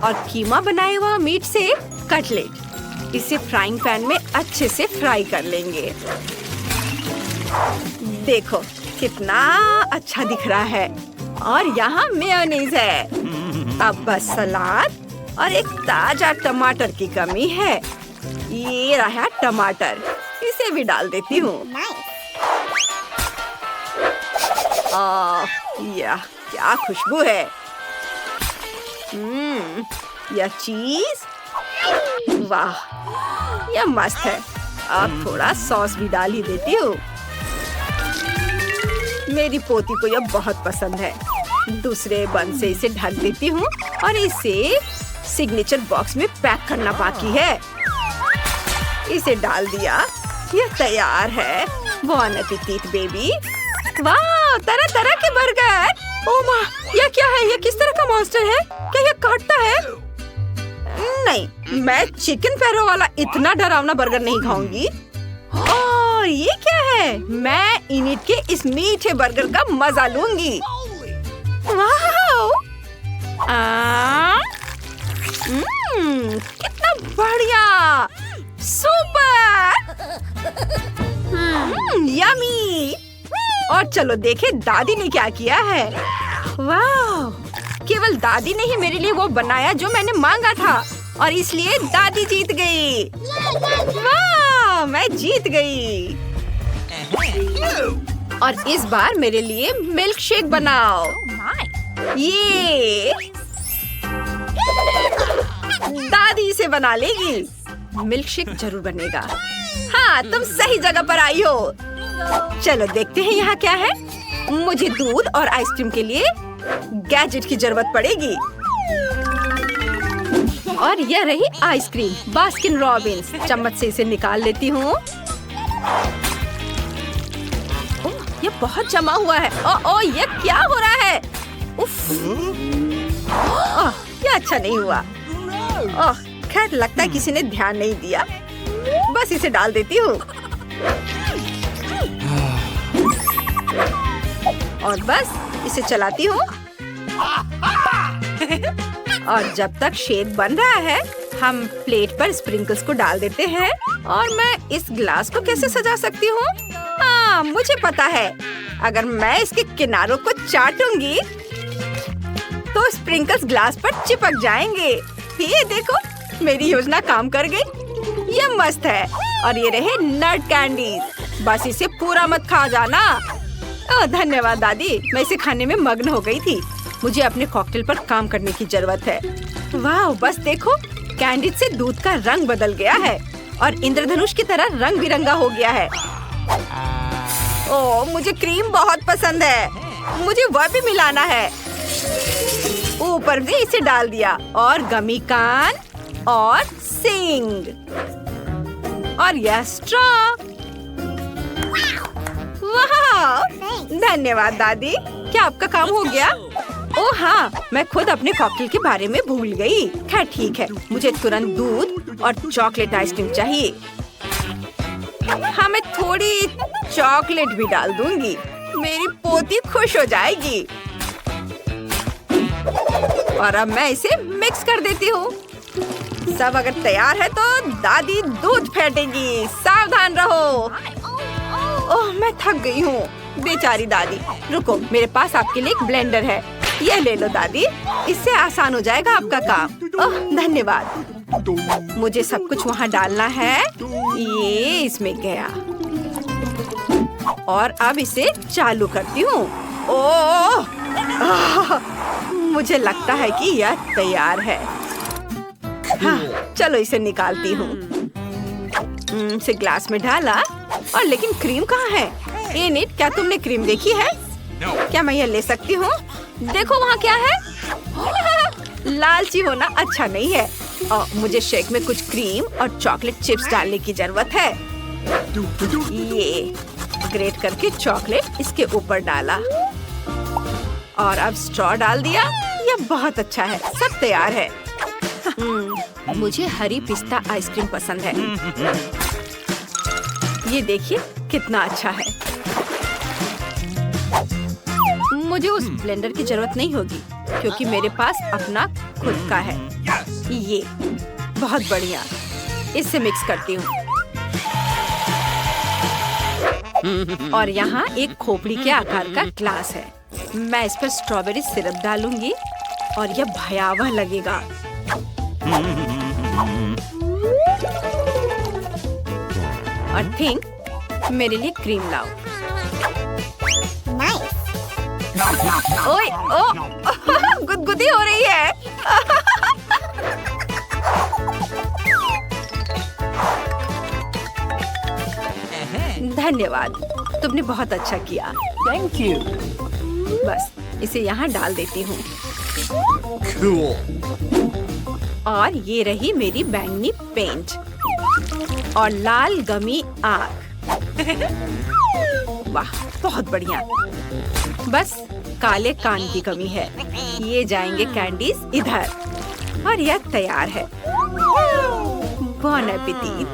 और कीमा बनाए हुआ मीट से कटलेट। इसे फ्राइंग पैन में अच्छे से फ्राई कर लेंगे। देखो कितना अच्छा दिख रहा है। और यहाँ मेयोनीज है। अब बस सलाद और एक ताजा टमाटर की कमी है। ये रहा टमाटर, इसे भी डाल देती हूँ। यह क्या खुशबू है। यह चीज, वाह, यह मस्त है। अब थोड़ा सॉस भी डाल ही देती हूँ। मेरी पोती को यह बहुत पसंद है। दूसरे बन से इसे ढक देती हूँ और इसे सिग्नेचर बॉक्स में पैक करना बाकी है। इसे डाल दिया, यह तैयार है। बॉन एपेटिट बेबी। वाह, तरह तरह के बर्गर। ओह माँ, यह क्या है? यह किस तरह का मॉन्स्टर है? क्या यह काटता है? नहीं, मैं चिकन पैरो वाला इतना डरावना बर्गर नहीं खाऊंगी। और ये क्या है? मैं इनिट के इस मीठे बर्गर का मजा लूंगी। वाह, कितना बढ़िया, सुपर, यमी। और चलो देखे दादी ने क्या किया है। वाह, केवल दादी ने ही मेरे लिए वो बनाया जो मैंने मांगा था और इसलिए दादी जीत गई। वाह, मैं जीत गई। और इस बार मेरे लिए मिल्क शेक बनाओ। ये दादी इसे बना लेगी। मिल्क शेक जरूर बनेगा। हाँ, तुम सही जगह पर आई हो। चलो देखते हैं यहाँ क्या है। मुझे दूध और आइसक्रीम के लिए गैजेट की जरूरत पड़ेगी। और यह रही आइसक्रीम बास्किन रॉबिन्स। चम्मच से इसे निकाल लेती हूँ। ओह, ये बहुत जमा हुआ है। ओह, ये क्या हो रहा है? उफ, ओह, ये अच्छा नहीं हुआ। ओह, खैर लगता है किसी ने ध्यान नहीं दिया। बस इसे डाल देती हूँ और बस इसे चलाती हूँ। और जब तक शेक बन रहा है, हम प्लेट पर स्प्रिंकल्स को डाल देते हैं। और मैं इस ग्लास को कैसे सजा सकती हूँ? हाँ, मुझे पता है। अगर मैं इसके किनारों को चाटूंगी तो स्प्रिंकल्स ग्लास पर चिपक जाएंगे। ये देखो, मेरी योजना काम कर गई। ये मस्त है। और ये रहे नट कैंडीज। बस इसे पूरा मत खा जाना। ओह, धन्यवाद दादी, मैं इसे खाने में मग्न हो गई थी। मुझे अपने कॉकटेल पर काम करने की जरूरत है। वाह, बस देखो, कैंडी से दूध का रंग बदल गया है और इंद्रधनुष की तरह रंग बिरंगा हो गया है। ओह, मुझे क्रीम बहुत पसंद है। मुझे वह भी मिलाना है। ऊपर भी इसे डाल दिया और गमी कान और सिंग और यह स्ट्रॉ। वाह, धन्यवाद दादी। क्या आपका काम हो गया? ओह हाँ, मैं खुद अपने कॉकटेल के बारे में भूल गई। खैर ठीक है, मुझे तुरंत दूध और चॉकलेट आइसक्रीम चाहिए। हाँ, मैं थोड़ी चॉकलेट भी डाल दूंगी। मेरी पोती खुश हो जाएगी। और अब मैं इसे मिक्स कर देती हूँ। सब अगर तैयार है तो दादी दूध फेंटेगी। सावधान रहो। ओह, मैं थक गई हूँ। बेचारी दादी। रुको, मेरे पास आपके लिए एक ब्लेंडर है। ये ले लो दादी, इससे आसान हो जाएगा आपका काम। ओह, धन्यवाद। मुझे सब कुछ वहाँ डालना है। ये इसमें गया और अब इसे चालू करती हूँ। ओह, मुझे लगता है कि यह तैयार है। हाँ, चलो इसे निकालती हूँ। इसे ग्लास में डाला और लेकिन क्रीम कहाँ है? इनिट, क्या तुमने क्रीम देखी है? क्या मैं यह ले सकती हूँ? देखो वहाँ क्या है। लालची होना अच्छा नहीं है। और मुझे शेक में कुछ क्रीम और चॉकलेट चिप्स डालने की जरूरत है। ये ग्रेट करके चॉकलेट इसके ऊपर डाला और अब स्ट्रॉ डाल दिया। यह बहुत अच्छा है। सब तैयार है। मुझे हरी पिस्ता आइसक्रीम पसंद है। ये देखिए कितना अच्छा है। मुझे उस ब्लेंडर की जरूरत नहीं होगी क्योंकि मेरे पास अपना खुद का है। ये बहुत बढ़िया। इससे मिक्स करती हूँ और यहाँ एक खोपड़ी के आकार का ग्लास है। मैं इस पर स्ट्रॉबेरी सिरप डालूंगी और यह भयावह लगेगा। और थिंक मेरे लिए क्रीम लाओ। ओए, ओ, गुदगुदी हो रही है। धन्यवाद, तुमने बहुत अच्छा किया। Thank you. बस इसे यहाँ डाल देती हूँ। Cool. और ये रही मेरी बैंगनी पेंट और लाल गमी आग। वाह, बहुत बढ़िया। बस काले कान की कमी है। ये जाएंगे कैंडीज इधर और यह तैयार है। बॉन एपेटिट।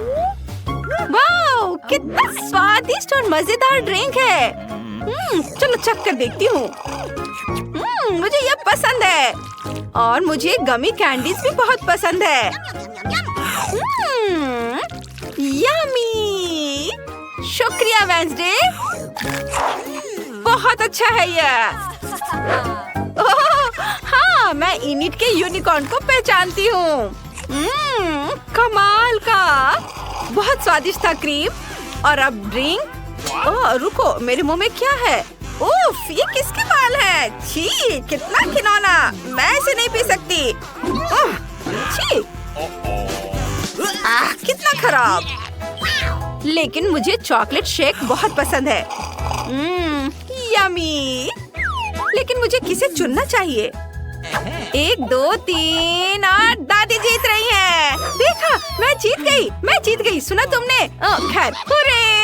वाह, कितना स्वादिष्ट और मजेदार ड्रिंक है। चलो चख कर देखती हूँ। मुझे यह पसंद है और मुझे गमी कैंडीज भी बहुत पसंद है। यम्मी। शुक्रिया वेंसडे, बहुत अच्छा है यह। हाँ, मैं इनिट के यूनिकॉर्न को पहचानती हूँ। कमाल का। बहुत स्वादिष्ट था क्रीम। और अब ड्रिंक। ओह, रुको, मेरे मुंह में क्या है? उफ, ये किसके बाल है? छी, कितना घिनौना। मैं इसे नहीं पी सकती। छी, कितना खराब। लेकिन मुझे चॉकलेट शेक बहुत पसंद है। यम्मी। लेकिन मुझे किसे चुनना चाहिए? 1, 2, 3 और दादी जीत रही है। देखा, मैं जीत गई। सुना तुमने? खैर, हुर्रे!